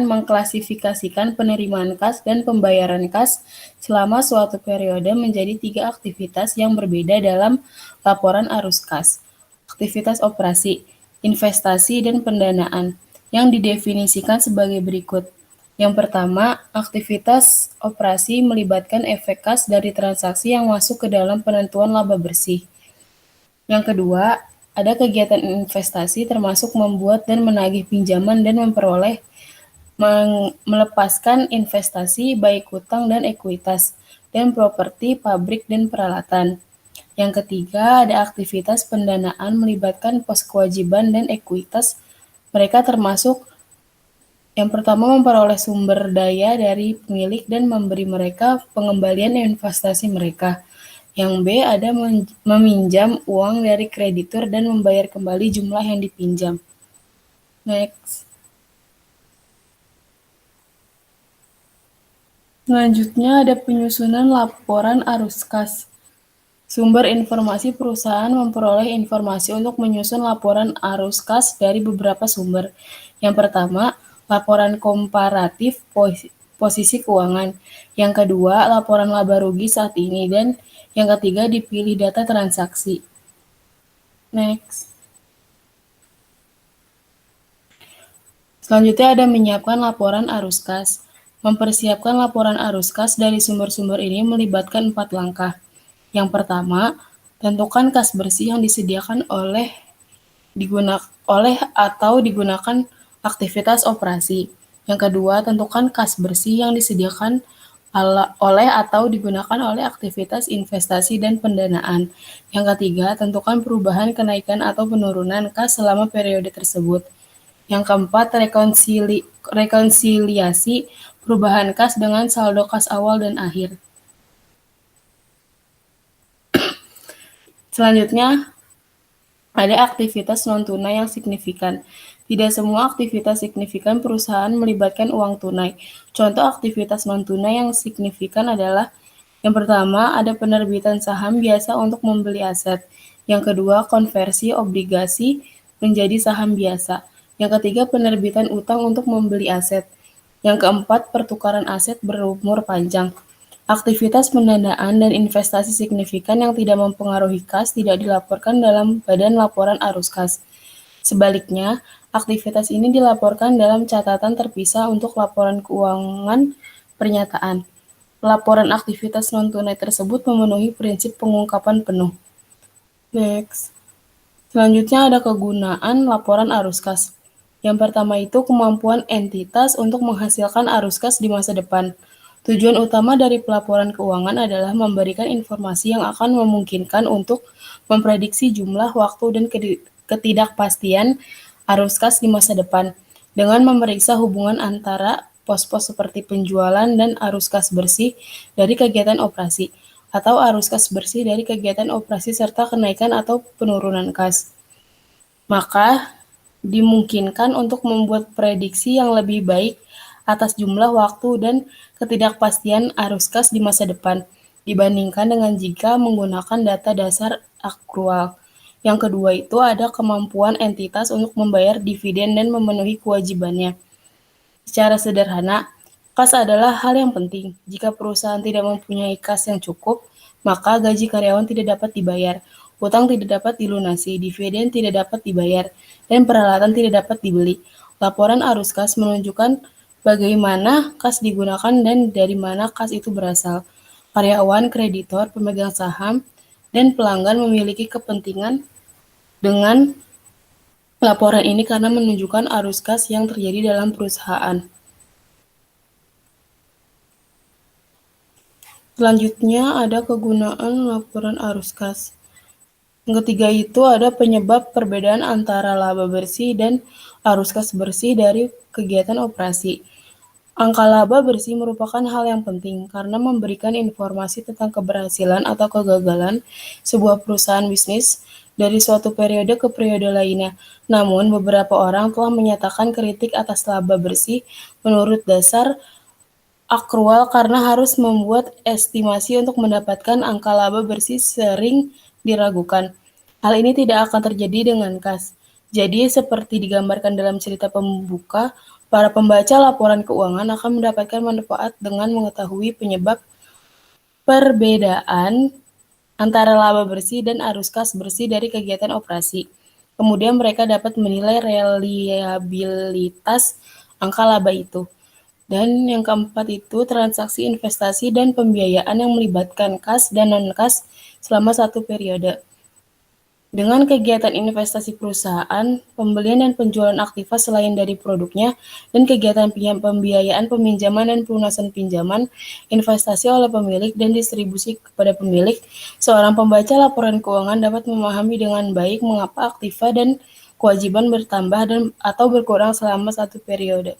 mengklasifikasikan penerimaan kas dan pembayaran kas selama suatu periode menjadi 3 aktivitas yang berbeda dalam laporan arus kas. Aktivitas operasi, investasi, dan pendanaan yang didefinisikan sebagai berikut. Yang pertama, aktivitas operasi melibatkan efek kas dari transaksi yang masuk ke dalam penentuan laba bersih. Yang kedua, ada kegiatan investasi termasuk membuat dan menagih pinjaman dan melepaskan investasi baik hutang dan ekuitas, dan properti, pabrik, dan peralatan. Yang ketiga, ada aktivitas pendanaan melibatkan pos kewajiban dan ekuitas. Mereka termasuk yang pertama memperoleh sumber daya dari pemilik dan memberi mereka pengembalian investasi mereka. Yang B ada meminjam uang dari kreditur dan membayar kembali jumlah yang dipinjam. Next. Selanjutnya ada penyusunan laporan arus kas. Sumber informasi perusahaan memperoleh informasi untuk menyusun laporan arus kas dari beberapa sumber. Yang pertama, laporan komparatif posisi keuangan. Yang kedua, laporan laba rugi saat ini. Dan yang ketiga, dipilih data transaksi. Next. Selanjutnya ada menyiapkan laporan arus kas. Mempersiapkan laporan arus kas dari sumber-sumber ini melibatkan 4 langkah. Yang pertama, tentukan kas bersih yang disediakan atau digunakan aktivitas operasi. Yang kedua, tentukan kas bersih yang disediakan oleh atau digunakan oleh aktivitas investasi dan pendanaan. Yang ketiga, tentukan perubahan, kenaikan, atau penurunan kas selama periode tersebut. Yang keempat, rekonsiliasi perubahan kas dengan saldo kas awal dan akhir. Selanjutnya, ada aktivitas non-tunai yang signifikan. Tidak semua aktivitas signifikan perusahaan melibatkan uang tunai. Contoh aktivitas non-tunai yang signifikan adalah yang pertama, ada penerbitan saham biasa untuk membeli aset. Yang kedua, konversi obligasi menjadi saham biasa. Yang ketiga, penerbitan utang untuk membeli aset. Yang keempat, pertukaran aset berumur panjang. Aktivitas pendanaan dan investasi signifikan yang tidak mempengaruhi kas tidak dilaporkan dalam badan laporan arus kas. Sebaliknya, aktivitas ini dilaporkan dalam catatan terpisah untuk laporan keuangan pernyataan. Laporan aktivitas non-tunai tersebut memenuhi prinsip pengungkapan penuh. Next. Selanjutnya ada kegunaan laporan arus kas. Yang pertama itu kemampuan entitas untuk menghasilkan arus kas di masa depan. Tujuan utama dari pelaporan keuangan adalah memberikan informasi yang akan memungkinkan untuk memprediksi jumlah, waktu, dan ketidakpastian arus kas di masa depan dengan memeriksa hubungan antara pos-pos seperti penjualan dan arus kas bersih dari kegiatan operasi atau arus kas bersih dari kegiatan operasi serta kenaikan atau penurunan kas. Maka dimungkinkan untuk membuat prediksi yang lebih baik atas jumlah, waktu, dan ketidakpastian arus kas di masa depan dibandingkan dengan jika menggunakan data dasar akrual. Yang kedua itu ada kemampuan entitas untuk membayar dividen dan memenuhi kewajibannya. Secara sederhana, kas adalah hal yang penting. Jika perusahaan tidak mempunyai kas yang cukup, maka gaji karyawan tidak dapat dibayar, utang tidak dapat dilunasi, dividen tidak dapat dibayar, dan peralatan tidak dapat dibeli. Laporan arus kas menunjukkan bagaimana kas digunakan dan dari mana kas itu berasal. Karyawan, kreditor, pemegang saham, dan pelanggan memiliki kepentingan dengan laporan ini karena menunjukkan arus kas yang terjadi dalam perusahaan. Selanjutnya ada kegunaan laporan arus kas. Yang ketiga itu ada penyebab perbedaan antara laba bersih dan arus kas bersih dari kegiatan operasi. Angka laba bersih merupakan hal yang penting karena memberikan informasi tentang keberhasilan atau kegagalan sebuah perusahaan bisnis dari suatu periode ke periode lainnya. Namun, beberapa orang telah menyatakan kritik atas laba bersih menurut dasar akrual karena harus membuat estimasi untuk mendapatkan angka laba bersih sering diragukan. Hal ini tidak akan terjadi dengan kas. Jadi, seperti digambarkan dalam cerita pembuka, para pembaca laporan keuangan akan mendapatkan manfaat dengan mengetahui penyebab perbedaan antara laba bersih dan arus kas bersih dari kegiatan operasi. Kemudian mereka dapat menilai reliabilitas angka laba itu. Dan yang keempat itu transaksi investasi dan pembiayaan yang melibatkan kas dan non-kas selama satu periode. Dengan kegiatan investasi perusahaan, pembelian dan penjualan aktiva selain dari produknya, dan kegiatan pembiayaan peminjaman dan pelunasan pinjaman, investasi oleh pemilik dan distribusi kepada pemilik, seorang pembaca laporan keuangan dapat memahami dengan baik mengapa aktiva dan kewajiban bertambah dan atau berkurang selama satu periode.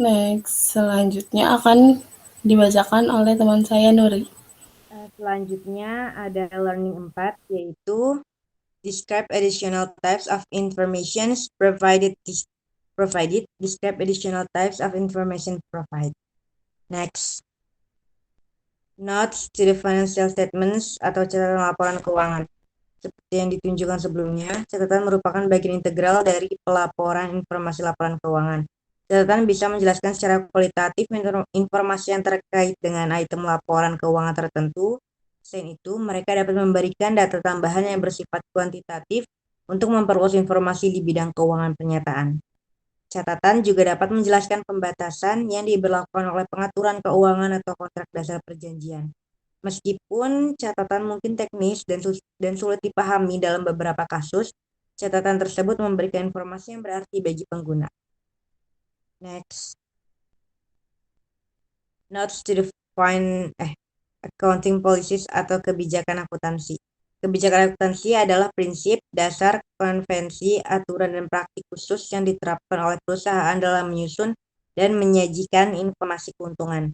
Next, selanjutnya akan dibacakan oleh teman saya Nuri. Selanjutnya ada learning 4, yaitu describe additional types of information provided. Describe additional types of information provided. Next. Notes to the financial statements atau catatan laporan keuangan. Seperti yang ditunjukkan sebelumnya, catatan merupakan bagian integral dari pelaporan informasi laporan keuangan. Catatan bisa menjelaskan secara kualitatif informasi yang terkait dengan item laporan keuangan tertentu. Selain itu, mereka dapat memberikan data tambahan yang bersifat kuantitatif untuk memperluas informasi di bidang keuangan pernyataan. Catatan juga dapat menjelaskan pembatasan yang diberlakukan oleh pengaturan keuangan atau kontrak dasar perjanjian. Meskipun catatan mungkin teknis dan sulit dipahami dalam beberapa kasus, catatan tersebut memberikan informasi yang berarti bagi pengguna. Next. Notes to define accounting policies atau kebijakan akuntansi. Kebijakan akuntansi adalah prinsip, dasar, konvensi, aturan, dan praktik khusus yang diterapkan oleh perusahaan dalam menyusun dan menyajikan informasi keuntungan.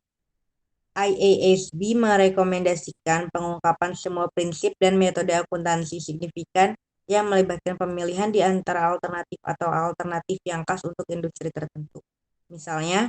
IASB merekomendasikan pengungkapan semua prinsip dan metode akuntansi signifikan yang melibatkan pemilihan di antara alternatif atau alternatif yang khas untuk industri tertentu. Misalnya,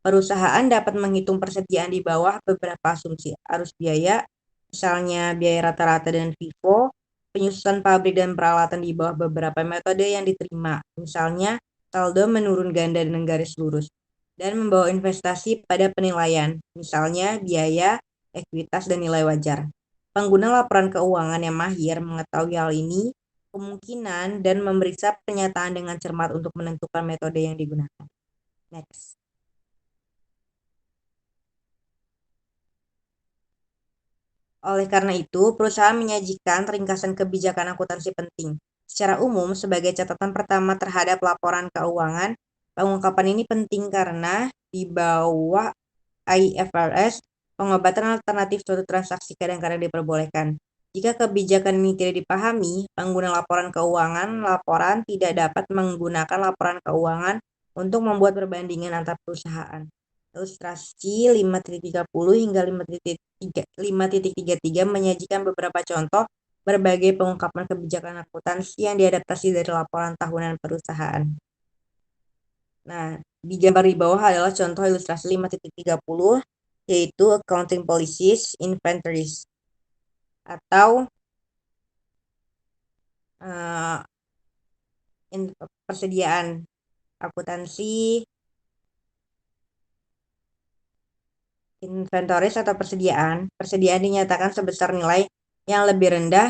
perusahaan dapat menghitung persediaan di bawah beberapa asumsi arus biaya, misalnya biaya rata-rata dan FIFO, penyusunan pabrik dan peralatan di bawah beberapa metode yang diterima, misalnya saldo menurun ganda dan garis lurus, dan membawa investasi pada penilaian, misalnya biaya, ekuitas, dan nilai wajar. Pengguna laporan keuangan yang mahir mengetahui hal ini, kemungkinan, dan memeriksa pernyataan dengan cermat untuk menentukan metode yang digunakan. Next. Oleh karena itu, perusahaan menyajikan ringkasan kebijakan akuntansi penting. Secara umum, sebagai catatan pertama terhadap laporan keuangan, pengungkapan ini penting karena di bawah IFRS, pengobatan alternatif suatu transaksi kadang-kadang diperbolehkan. Jika kebijakan ini tidak dipahami, pengguna laporan keuangan laporan tidak dapat menggunakan laporan keuangan untuk membuat perbandingan antar perusahaan. Ilustrasi 5.30 hingga 5.33 menyajikan beberapa contoh berbagai pengungkapan kebijakan akuntansi yang diadaptasi dari laporan tahunan perusahaan. Nah, di gambar di bawah adalah contoh ilustrasi 5.30, yaitu accounting policies, inventories, atau persediaan akuntansi, inventories atau persediaan dinyatakan sebesar nilai yang lebih rendah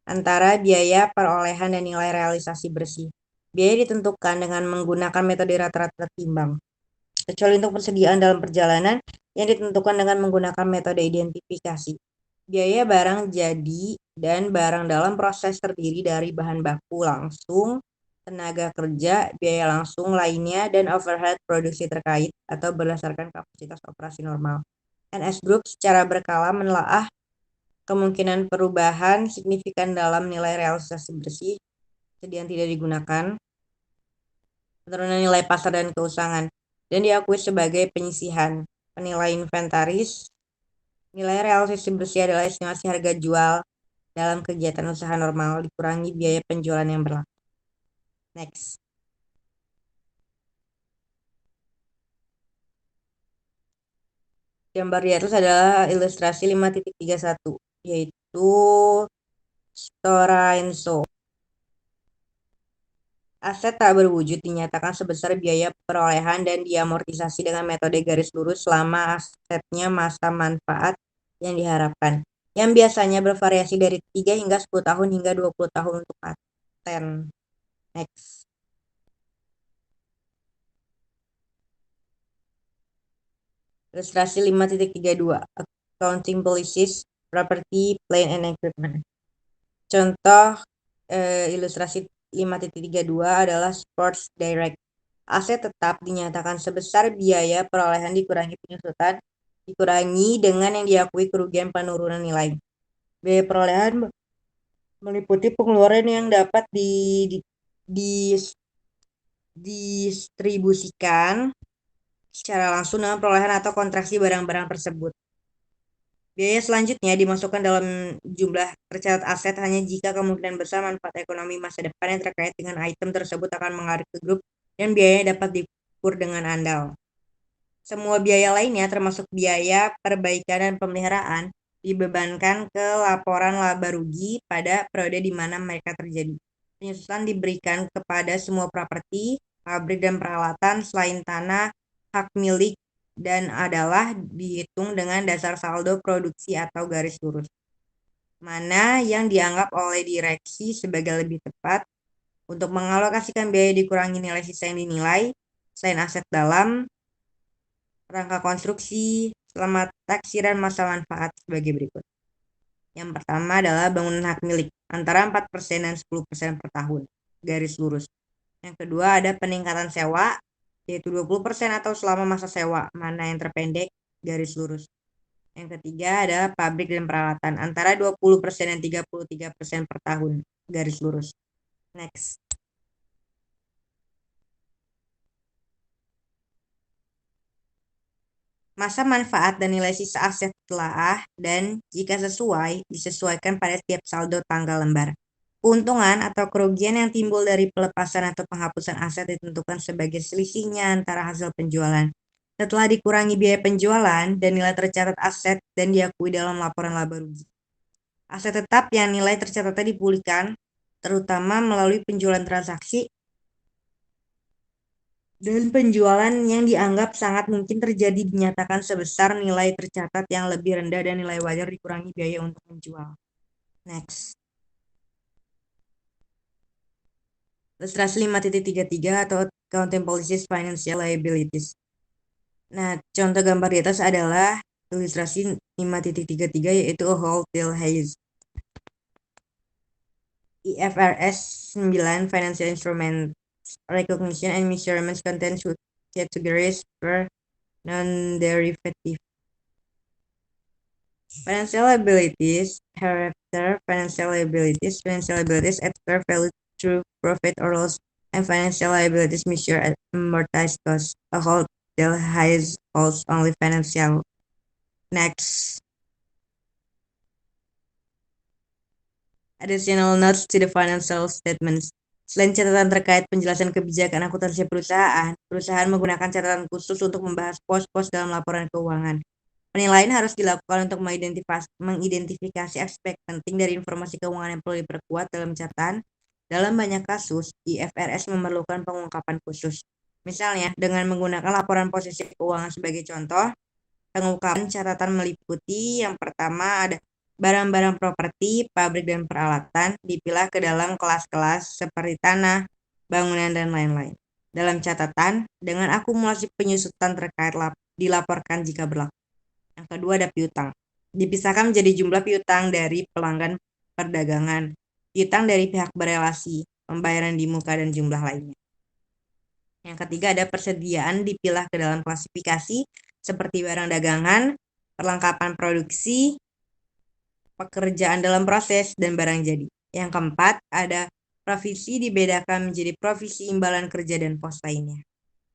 antara biaya perolehan dan nilai realisasi bersih. Biaya ditentukan dengan menggunakan metode rata-rata timbang, kecuali untuk persediaan dalam perjalanan yang ditentukan dengan menggunakan metode identifikasi. Biaya barang jadi dan barang dalam proses terdiri dari bahan baku langsung, tenaga kerja, biaya langsung lainnya, dan overhead produksi terkait atau berdasarkan kapasitas operasi normal. NS Group secara berkala menelaah kemungkinan perubahan signifikan dalam nilai realisasi bersih, persediaan tidak digunakan, penurunan nilai pasar dan keusangan, dan diakui sebagai penyisihan. Penilai inventaris, nilai realisasi bersih adalah estimasi harga jual dalam kegiatan usaha normal dikurangi biaya penjualan yang berlaku. Next. Gambar di atas adalah ilustrasi 5.31, yaitu Stora Enso. Aset tak berwujud dinyatakan sebesar biaya perolehan dan diamortisasi dengan metode garis lurus selama asetnya masa manfaat yang diharapkan, yang biasanya bervariasi dari 3 hingga 10 tahun hingga 20 tahun untuk paten. Next. Ilustrasi 5.32, Accounting Policies, Property, Plant and Equipment. Contoh ilustrasi 5.32 adalah Sports Direct. Aset tetap dinyatakan sebesar biaya perolehan dikurangi penyusutan dikurangi dengan yang diakui kerugian penurunan nilai. Biaya perolehan meliputi pengeluaran yang dapat didistribusikan secara langsung dengan perolehan atau kontraksi barang-barang tersebut. Biaya selanjutnya dimasukkan dalam jumlah tercatat aset hanya jika kemungkinan besar manfaat ekonomi masa depan yang terkait dengan item tersebut akan mengaruh ke grup dan biayanya dapat diukur dengan andal. Semua biaya lainnya termasuk biaya perbaikan dan pemeliharaan dibebankan ke laporan laba rugi pada periode di mana mereka terjadi. Penyusutan diberikan kepada semua properti, pabrik dan peralatan selain tanah, hak milik, dan adalah dihitung dengan dasar saldo produksi atau garis lurus. Mana yang dianggap oleh direksi sebagai lebih tepat untuk mengalokasikan biaya dikurangi nilai sisa yang dinilai, selain aset dalam, rangka konstruksi, selama taksiran masa manfaat sebagai berikut. Yang pertama adalah bangunan hak milik, antara 4% dan 10% per tahun, garis lurus. Yang kedua ada peningkatan sewa, yaitu 20% atau selama masa sewa, mana yang terpendek, garis lurus. Yang ketiga ada pabrik dan peralatan, antara 20% dan 33% per tahun, garis lurus. Next. Masa manfaat dan nilai sisa aset telaah dan jika sesuai, disesuaikan pada tiap saldo tanggal lembar. Keuntungan atau kerugian yang timbul dari pelepasan atau penghapusan aset ditentukan sebagai selisihnya antara hasil penjualan setelah dikurangi biaya penjualan dan nilai tercatat aset dan diakui dalam laporan laba rugi. Aset tetap yang nilai tercatatnya dipulihkan, terutama melalui penjualan transaksi dan penjualan yang dianggap sangat mungkin terjadi dinyatakan sebesar nilai tercatat yang lebih rendah dan nilai wajar dikurangi biaya untuk menjual. Next. Ilustrasi 5.33 atau Accounting Policies Financial Liabilities. Nah, contoh gambar di atas adalah ilustrasi 5.33 yaitu a wholesale haze. IFRS 9 Financial Instruments Recognition and Measurements contain two categories per non-derivative. Financial liabilities, hereafter financial liabilities at fair value through profit or loss, and financial liabilities measure at amortized cost. A wholesale haze holds only financial. Next. Additional notes to the financial statements. Selain catatan terkait penjelasan kebijakan akuntansi perusahaan, perusahaan menggunakan catatan khusus untuk membahas pos-pos dalam laporan keuangan. Penilaian harus dilakukan untuk mengidentifikasi aspek penting dari informasi keuangan yang perlu diperkuat dalam catatan. Dalam banyak kasus, IFRS memerlukan pengungkapan khusus. Misalnya, dengan menggunakan laporan posisi keuangan sebagai contoh, pengungkapan catatan meliputi yang pertama ada barang-barang properti, pabrik, dan peralatan dipilah ke dalam kelas-kelas seperti tanah, bangunan, dan lain-lain. Dalam catatan, dengan akumulasi penyusutan terkait dilaporkan jika berlaku. Yang kedua ada piutang. Dipisahkan menjadi jumlah piutang dari pelanggan perdagangan, piutang dari pihak berelasi, pembayaran di muka, dan jumlah lainnya. Yang ketiga ada persediaan dipilah ke dalam klasifikasi seperti barang dagangan, perlengkapan produksi, pekerjaan dalam proses, dan barang jadi. Yang keempat ada provisi dibedakan menjadi provisi imbalan kerja dan pos lainnya.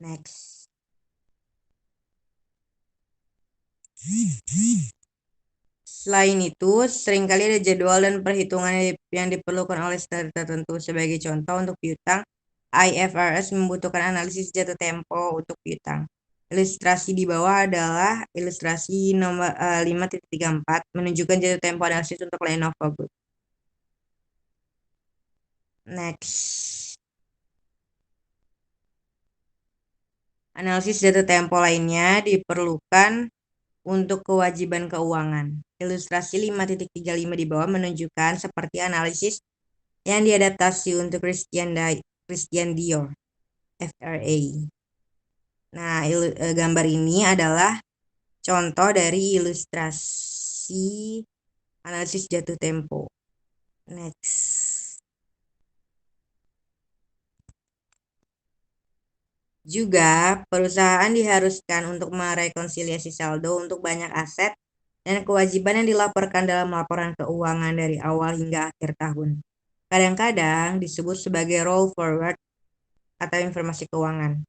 Next. Selain itu, seringkali ada jadwal dan perhitungan yang diperlukan oleh standar tertentu. Sebagai contoh, untuk piutang, IFRS membutuhkan analisis jatuh tempo untuk piutang. Ilustrasi di bawah adalah ilustrasi nomor 5.34 menunjukkan jatuh tempo analisis untuk Lenovo Group. Next. Analisis jatuh tempo lainnya diperlukan untuk kewajiban keuangan. Ilustrasi 5.35 di bawah menunjukkan seperti analisis yang diadaptasi untuk Christian Dior, FRA. Nah, gambar ini adalah contoh dari ilustrasi analisis jatuh tempo. Next. Juga, perusahaan diharuskan untuk merekonsiliasi saldo untuk banyak aset dan kewajiban yang dilaporkan dalam laporan keuangan dari awal hingga akhir tahun. Kadang-kadang disebut sebagai roll forward atau informasi keuangan.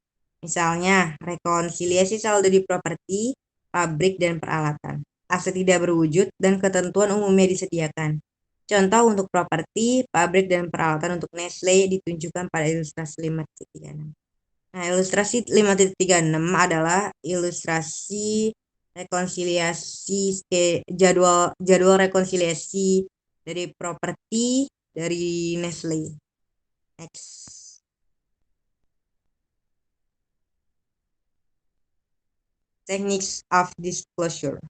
Misalnya, rekonsiliasi saldo di properti, pabrik, dan peralatan. Aset tidak berwujud dan ketentuan umumnya disediakan. Contoh untuk properti, pabrik, dan peralatan untuk Nestle ditunjukkan pada ilustrasi 5.36. Nah, ilustrasi 5.36 adalah ilustrasi rekonsiliasi jadwal rekonsiliasi dari properti dari Nestle. Next. Techniques of disclosure.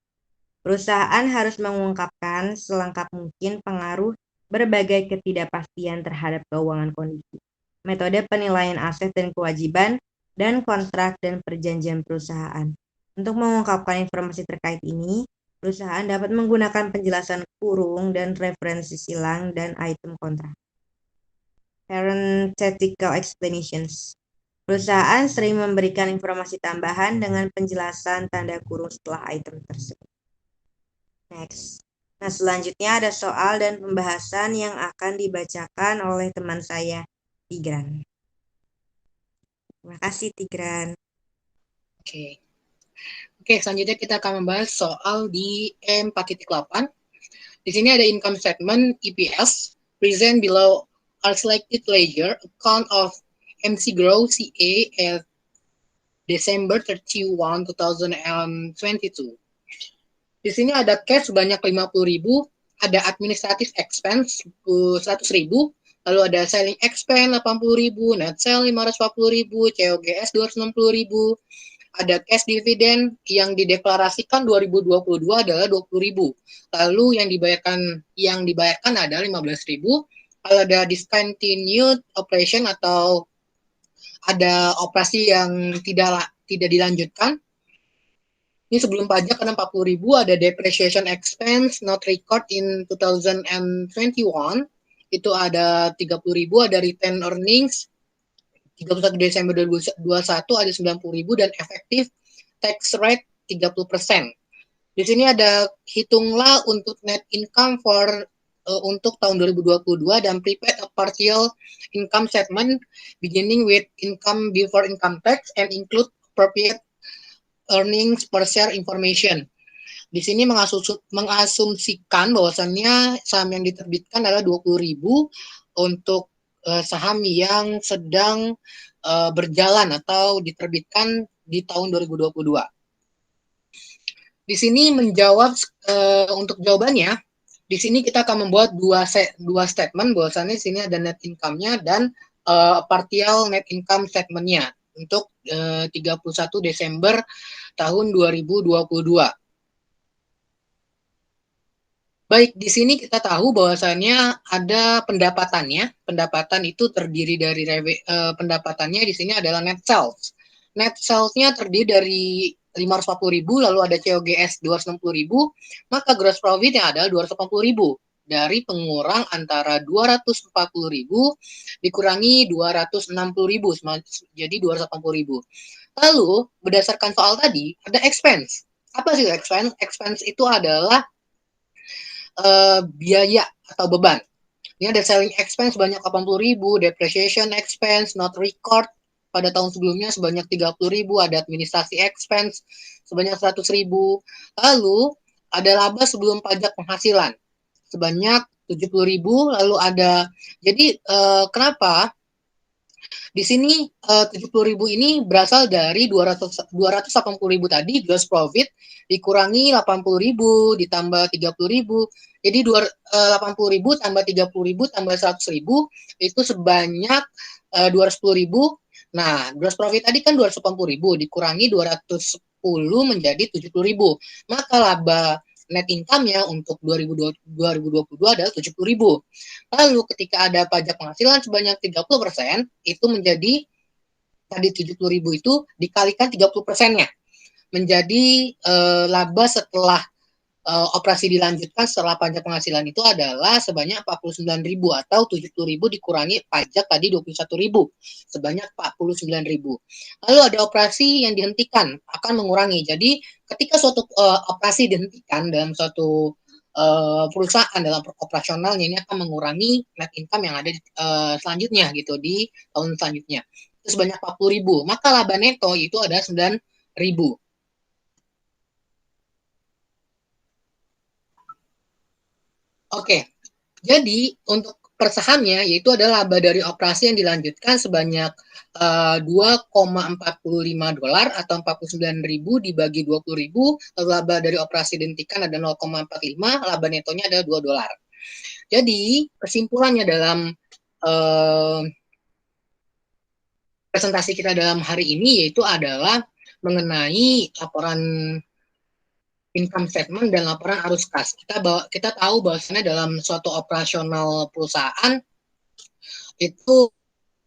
Perusahaan harus mengungkapkan selengkap mungkin pengaruh berbagai ketidakpastian terhadap keuangan kondisi, metode penilaian aset dan kewajiban, dan kontrak dan perjanjian perusahaan. Untuk mengungkapkan informasi terkait ini, perusahaan dapat menggunakan penjelasan kurung dan referensi silang dan item kontrak. Parenthetical explanations. Perusahaan sering memberikan informasi tambahan dengan penjelasan tanda kurung setelah item tersebut. Next. Nah, selanjutnya ada soal dan pembahasan yang akan dibacakan oleh teman saya, Tigran. Terima kasih, Tigran. Oke, selanjutnya kita akan membahas soal di E4.8. Di sini ada income statement, EPS, present below are selected ledger account of MC Grow CA at December 31, 2022. Di sini ada cash sebanyak 50.000, ada administrative expense 100.000, lalu ada selling expense 80.000, net sale 540.000, COGS 260.000, ada cash dividend yang dideklarasikan 2022 adalah 20.000. Lalu yang dibayarkan adalah 15.000. Kalau ada discontinued operation atau ada operasi yang tidak dilanjutkan, ini sebelum pajak kena 40.000, ada depreciation expense not record in 2021, itu ada 30.000, ada return earnings 31 Desember 2021 ada 90.000 dan efektif tax rate 30%. Di sini ada hitunglah untuk net income untuk tahun 2022 dan prepare a partial income statement beginning with income before income tax and include appropriate earnings per share information. Di sini mengasumsikan bahwasannya saham yang diterbitkan adalah 20.000 untuk saham yang sedang berjalan atau diterbitkan di tahun 2022. Di sini menjawab untuk jawabannya, di sini kita akan membuat dua statement bahwasannya di sini ada net income-nya dan partial net income statement-nya untuk 31 Desember tahun 2022. Baik, di sini kita tahu bahwasannya ada pendapatannya. Pendapatan itu terdiri dari pendapatannya di sini adalah net sales. Net sales-nya terdiri dari 540.000, lalu ada COGS 260.000, maka gross profit-nya adalah 280.000. Dari pengurang antara 240.000 dikurangi 260.000, jadi 280.000. Lalu, berdasarkan soal tadi, ada expense. Apa sih expense? Expense itu adalah biaya atau beban. Ini ada selling expense sebanyak 80.000, depreciation expense not record pada tahun sebelumnya sebanyak 30.000, ada administrasi expense sebanyak 100.000. Lalu, ada laba sebelum pajak penghasilan sebanyak 70.000, lalu ada, jadi kenapa di sini 70.000 ini berasal dari 280.000 tadi gross profit dikurangi 80.000 ditambah 30.000, jadi 80.000 tambah 30.000 tambah 100.000 itu sebanyak 210.000. Nah, gross profit tadi kan 280.000 dikurangi 210 menjadi 70.000, maka laba net income-nya untuk 2022 adalah 70.000. Lalu ketika ada pajak penghasilan sebanyak 30%, itu menjadi tadi 70.000 itu dikalikan 30%-nya. Menjadi laba setelah operasi dilanjutkan setelah pajak penghasilan itu adalah sebanyak 49.000 atau 70.000 dikurangi pajak tadi 21.000 sebanyak 49.000. Lalu ada operasi yang dihentikan akan mengurangi. Jadi ketika suatu operasi dihentikan dalam suatu perusahaan dalam operasionalnya, ini akan mengurangi net income yang ada selanjutnya gitu di tahun selanjutnya. Itu sebanyak 40.000. Maka laba neto itu ada 9.000. Oke, jadi untuk per sahamnya yaitu adalah laba dari operasi yang dilanjutkan sebanyak $2,45 atau 49.000 dibagi 20.000, lalu laba dari operasi dihentikan ada 0,45, laba netonya adalah $2. Jadi kesimpulannya dalam presentasi kita dalam hari ini yaitu adalah mengenai laporan income statement dan laporan arus kas. Kita tahu bahwasanya dalam suatu operasional perusahaan itu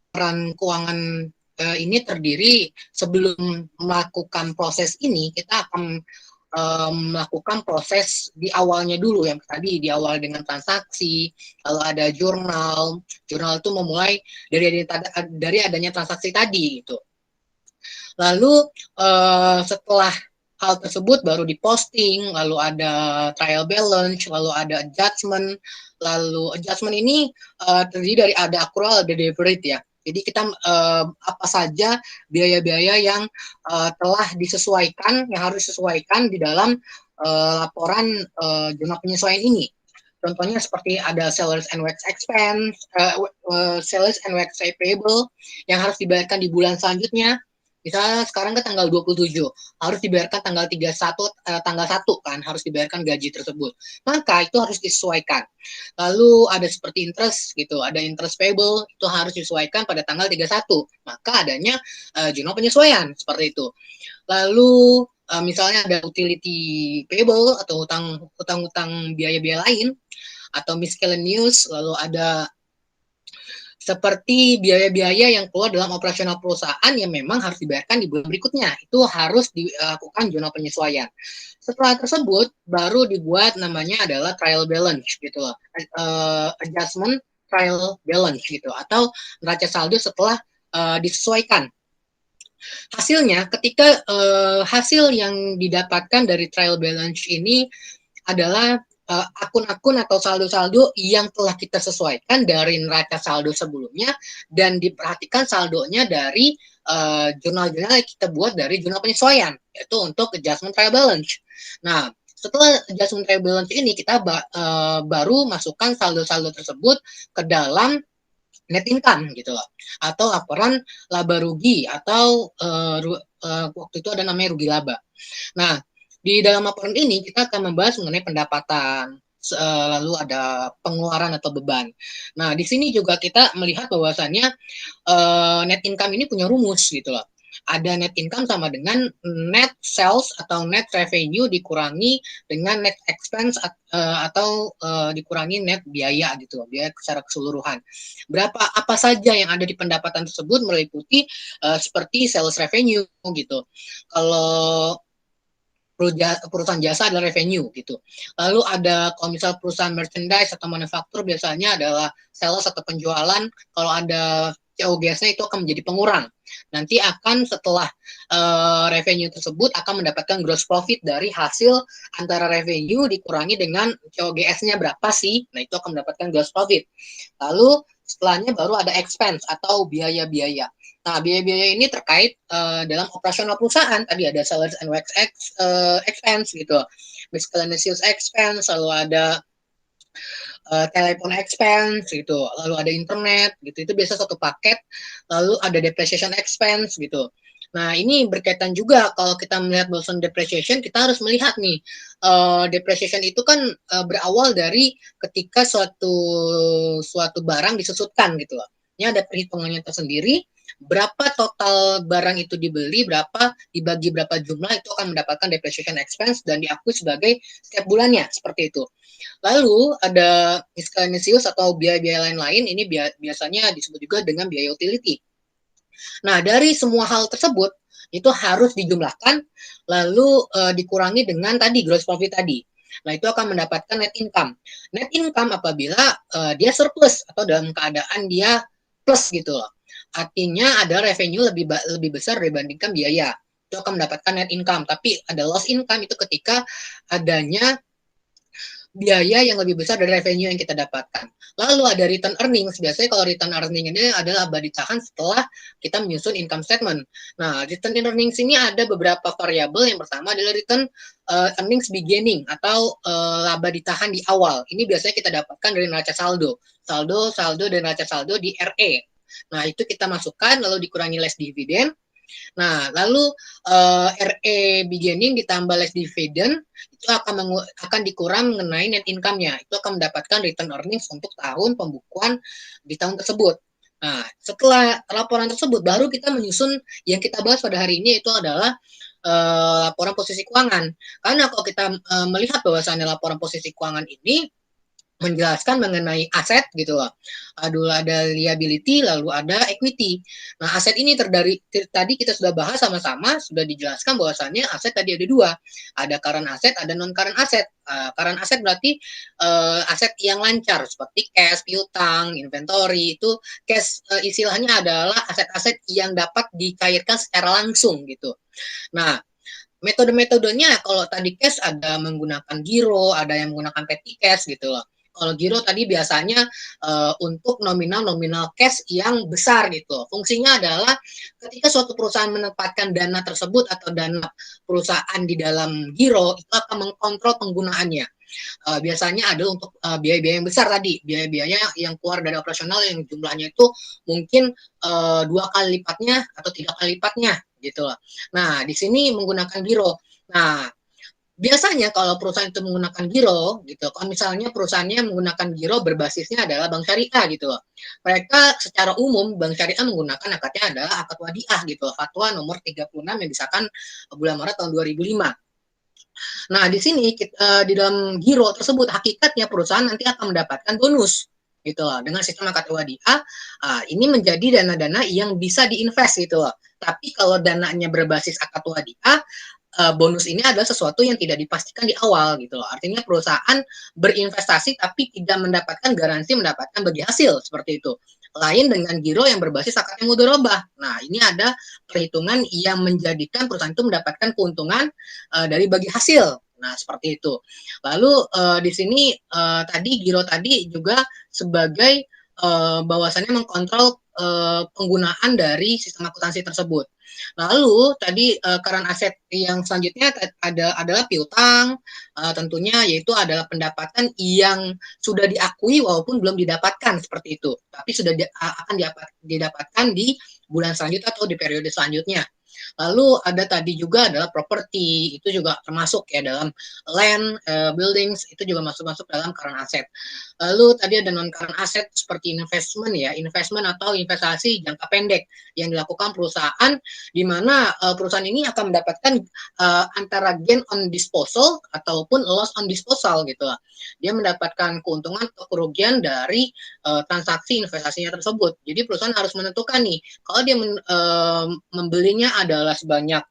laporan keuangan ini terdiri sebelum melakukan proses ini kita akan melakukan proses di awalnya dulu, yang tadi di awal dengan transaksi, lalu ada jurnal itu memulai dari adanya transaksi tadi gitu. Lalu setelah hal tersebut baru diposting, lalu ada trial balance, lalu ada adjustment. Lalu adjustment ini terdiri dari ada accrual, ada debit ya. Jadi kita apa saja biaya-biaya yang telah disesuaikan, yang harus disesuaikan di dalam laporan jurnal penyesuaian ini. Contohnya seperti ada sellers and wax expense, sellers and wax payable yang harus dibayarkan di bulan selanjutnya. Misalnya sekarang ke tanggal 27, harus dibayarkan tanggal 31, tanggal 1 kan, harus dibayarkan gaji tersebut. Maka itu harus disesuaikan. Lalu ada seperti interest gitu, ada interest payable, itu harus disesuaikan pada tanggal 31. Maka adanya jurnal penyesuaian, seperti itu. Lalu misalnya ada utility payable atau hutang-hutang biaya-biaya lain, atau miscellaneous, lalu ada seperti biaya-biaya yang keluar dalam operasional perusahaan yang memang harus dibayarkan di bulan berikutnya. Itu harus dilakukan jurnal penyesuaian. Setelah tersebut, baru dibuat namanya adalah trial balance gitu loh. Adjustment trial balance gitu, atau neraca saldo setelah disesuaikan. Hasilnya, ketika hasil yang didapatkan dari trial balance ini adalah akun-akun atau saldo-saldo yang telah kita sesuaikan dari neraca saldo sebelumnya dan diperhatikan saldonya dari jurnal-jurnal yang kita buat dari jurnal penyesuaian, yaitu untuk adjustment trial balance. Nah, setelah adjustment trial balance ini kita baru masukkan saldo-saldo tersebut ke dalam net income gitu loh, atau laporan laba rugi, atau waktu itu ada namanya rugi laba. Nah, di dalam laporan ini kita akan membahas mengenai pendapatan, lalu ada pengeluaran atau beban. Nah, di sini juga kita melihat bahwasannya net income ini punya rumus gitu loh. Ada net income sama dengan net sales atau net revenue dikurangi dengan net expense atau dikurangi net biaya gitu loh, biaya secara keseluruhan. Apa saja yang ada di pendapatan tersebut meliputi seperti sales revenue gitu. Kalau perusahaan jasa adalah revenue gitu. Lalu ada kalau misal perusahaan merchandise atau manufaktur biasanya adalah sales atau penjualan. Kalau ada COGS-nya itu akan menjadi pengurang. Nanti akan setelah revenue tersebut akan mendapatkan gross profit dari hasil antara revenue dikurangi dengan COGS-nya berapa sih. Nah, itu akan mendapatkan gross profit. Lalu setelahnya baru ada expense atau biaya-biaya. Nah, biaya-biaya ini terkait dalam operasional perusahaan. Tadi ada salaries and wax expense gitu, miscellaneous expense, lalu ada telepon expense gitu, lalu ada internet gitu. Itu biasa satu paket. Lalu ada depreciation expense gitu. Nah, ini berkaitan juga kalau kita melihat bahwasan depreciation, kita harus melihat nih, depreciation itu kan berawal dari ketika suatu barang disusutkan gitu loh. Ini ada perhitungannya tersendiri, berapa total barang itu dibeli, berapa dibagi berapa jumlah, itu akan mendapatkan depreciation expense dan diakui sebagai setiap bulannya, seperti itu. Lalu ada miscellaneous atau biaya-biaya lain-lain, ini biasanya disebut juga dengan biaya utility. Nah, dari semua hal tersebut itu harus dijumlahkan lalu dikurangi dengan tadi gross profit tadi. Nah, itu akan mendapatkan net income. Net income apabila dia surplus atau dalam keadaan dia plus gitu loh. Artinya ada revenue lebih besar dibandingkan biaya. Itu akan mendapatkan net income. Tapi ada loss income itu ketika adanya biaya yang lebih besar dari revenue yang kita dapatkan. Lalu ada return earnings. Biasanya kalau return earnings ini adalah laba ditahan setelah kita menyusun income statement. Nah, return earnings ini ada beberapa variabel. Yang pertama adalah return earnings beginning atau laba ditahan di awal. Ini biasanya kita dapatkan dari neraca saldo. Saldo dan neraca saldo di RE. Nah, itu kita masukkan lalu dikurangi less dividend. Nah, lalu RE beginning ditambah less dividend itu akan dikurang mengenai net income-nya. Itu akan mendapatkan return earnings untuk tahun pembukuan di tahun tersebut. Nah, setelah laporan tersebut baru kita menyusun yang kita bahas pada hari ini, itu adalah laporan posisi keuangan. Karena kalau kita melihat bahwasannya laporan posisi keuangan ini menjelaskan mengenai aset gitu loh. Ada liability, lalu ada equity. Nah, aset ini tadi kita sudah bahas sama-sama, sudah dijelaskan bahwasannya aset tadi ada dua. Ada current asset, ada non current asset. Current asset berarti aset yang lancar seperti cash, piutang, inventory. Itu cash istilahnya adalah aset-aset yang dapat dicairkan secara langsung gitu. Nah, metode-metodenya kalau tadi cash ada menggunakan giro, ada yang menggunakan petty cash gitu loh. Kalau giro tadi biasanya untuk nominal cash yang besar gitu. Fungsinya adalah ketika suatu perusahaan menempatkan dana tersebut atau dana perusahaan di dalam giro, itu akan mengkontrol penggunaannya. Biasanya ada untuk biaya-biaya yang besar tadi, biaya-biaya yang keluar dari operasional yang jumlahnya itu mungkin 2 kali lipatnya atau 3 kali lipatnya gitu loh. Nah, di sini menggunakan giro. Nah, biasanya kalau perusahaan itu menggunakan giro gitu, kalau misalnya perusahaannya menggunakan giro berbasisnya adalah bank syariah gitu loh. Mereka secara umum bank syariah menggunakan akadnya adalah akad wadiah gitu loh, fatwa nomor 36 yang disahkan bulan Maret tahun 2005. Nah, di sini di dalam giro tersebut hakikatnya perusahaan nanti akan mendapatkan bonus gitu loh. Dengan sistem akad wadiah, ini menjadi dana-dana yang bisa diinvest gitu loh. Tapi kalau dananya berbasis akad wadiah, bonus ini adalah sesuatu yang tidak dipastikan di awal gitu loh. Artinya perusahaan berinvestasi tapi tidak mendapatkan garansi mendapatkan bagi hasil seperti itu. Lain dengan giro yang berbasis akad yang mudharabah. Nah, ini ada perhitungan yang menjadikan perusahaan itu mendapatkan keuntungan dari bagi hasil. Nah, seperti itu. Lalu di sini tadi giro tadi juga sebagai bahwasannya mengkontrol penggunaan dari sistem akuntansi tersebut. Lalu tadi current aset yang selanjutnya adalah piutang, tentunya yaitu adalah pendapatan yang sudah diakui walaupun belum didapatkan seperti itu, tapi sudah akan didapatkan di bulan selanjutnya atau di periode selanjutnya. Lalu ada tadi juga adalah properti, itu juga termasuk ya dalam land, buildings, itu juga masuk dalam current asset. Lalu tadi ada non current asset seperti investment ya, investment atau investasi jangka pendek yang dilakukan perusahaan di mana perusahaan ini akan mendapatkan antara gain on disposal ataupun loss on disposal gitu lah. Dia mendapatkan keuntungan atau kerugian dari transaksi investasinya tersebut. Jadi perusahaan harus menentukan nih, kalau dia membelinya adalah sebanyak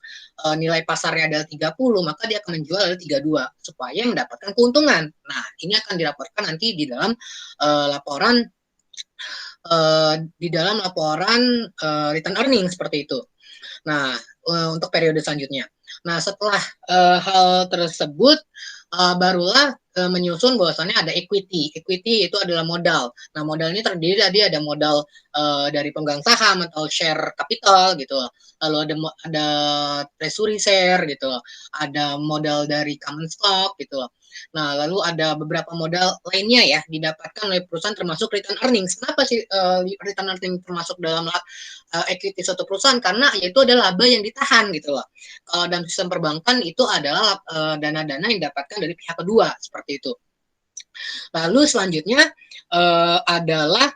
nilai pasarnya adalah 30, maka dia akan menjual adalah 32 supaya mendapatkan keuntungan. Nah, ini akan dilaporkan nanti di dalam laporan return earning seperti itu. Nah, untuk periode selanjutnya. Nah, setelah hal tersebut barulah menyusun bahwasannya ada equity. Equity itu adalah modal. Nah, modal ini terdiri tadi ada modal dari pemegang saham atau share capital gitu. Lalu ada treasury share gitu. Ada modal dari common stock gitu. Nah, lalu ada beberapa modal lainnya ya didapatkan oleh perusahaan termasuk return earnings. Kenapa sih return earnings termasuk dalam equity suatu perusahaan? Karena itu adalah laba yang ditahan gitu loh. Dalam sistem perbankan itu adalah dana-dana yang didapatkan dari pihak kedua seperti itu. Lalu selanjutnya adalah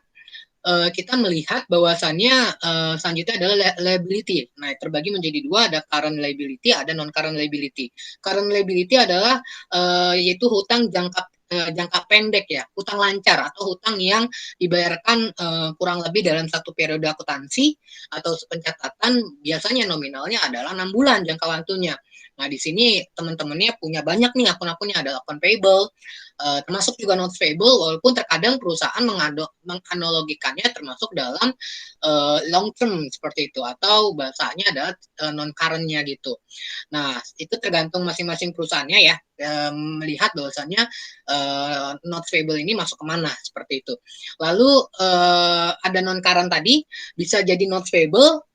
kita melihat bahwasannya selanjutnya adalah liability. Nah, terbagi menjadi dua, ada current liability, ada non current liability. Current liability adalah yaitu hutang jangka pendek ya, hutang lancar atau hutang yang dibayarkan kurang lebih dalam satu periode akuntansi atau pencatatan, biasanya nominalnya adalah 6 bulan jangka waktunya. Nah, di sini teman-temannya punya banyak nih akun-akunnya, ada akun payable, termasuk juga not payable, walaupun terkadang perusahaan menganalogikannya termasuk dalam long term seperti itu, atau bahasanya adalah non current-nya gitu. Nah, itu tergantung masing-masing perusahaannya ya, melihat bahwasannya not payable ini masuk kemana seperti itu. Lalu ada non current tadi bisa jadi not payable,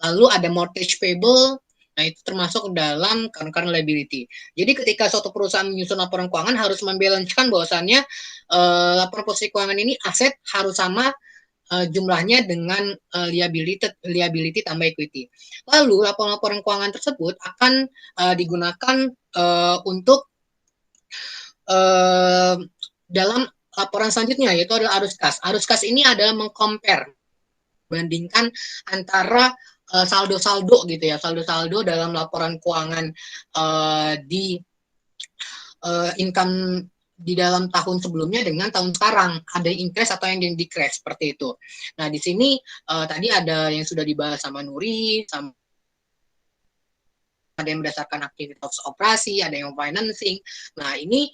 lalu ada mortgage payable. Nah, itu termasuk dalam current liability. Jadi ketika suatu perusahaan menyusun laporan keuangan harus membalancekan bahwasannya laporan posisi keuangan ini aset harus sama jumlahnya dengan liability tambah equity. Lalu laporan-laporan keuangan tersebut akan digunakan untuk dalam laporan selanjutnya, yaitu adalah arus kas. Arus kas ini adalah mengcompare, bandingkan antara saldo-saldo gitu ya, saldo-saldo dalam laporan keuangan di income di dalam tahun sebelumnya dengan tahun sekarang, ada yang increase atau yang decrease seperti itu. Nah, di sini tadi ada yang sudah dibahas sama Nuri, ada yang berdasarkan aktivitas operasi, ada yang financing. Nah, ini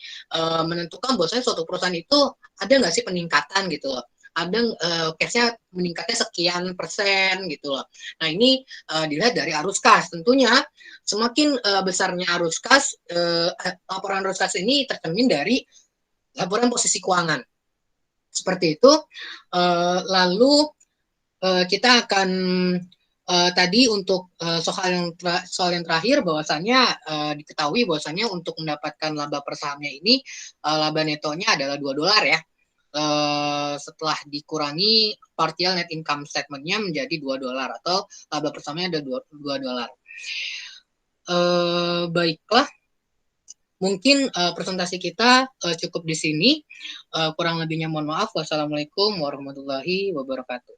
menentukan bahwasanya suatu perusahaan itu ada nggak sih peningkatan gitu loh. Ada cashnya meningkatnya sekian persen gitu loh. Nah, ini dilihat dari arus kas. Tentunya semakin besarnya arus kas, laporan arus kas ini tercermin dari laporan posisi keuangan. Seperti itu. Lalu kita akan tadi untuk soal yang terakhir bahwasannya diketahui bahwasannya untuk mendapatkan laba per sahamnya ini laba netonya adalah $2 ya. Setelah dikurangi partial net income statement-nya menjadi $2 atau laba per sahamnya ada $2. Baiklah, mungkin presentasi kita cukup di sini. Kurang lebihnya mohon maaf. Wassalamualaikum warahmatullahi wabarakatuh.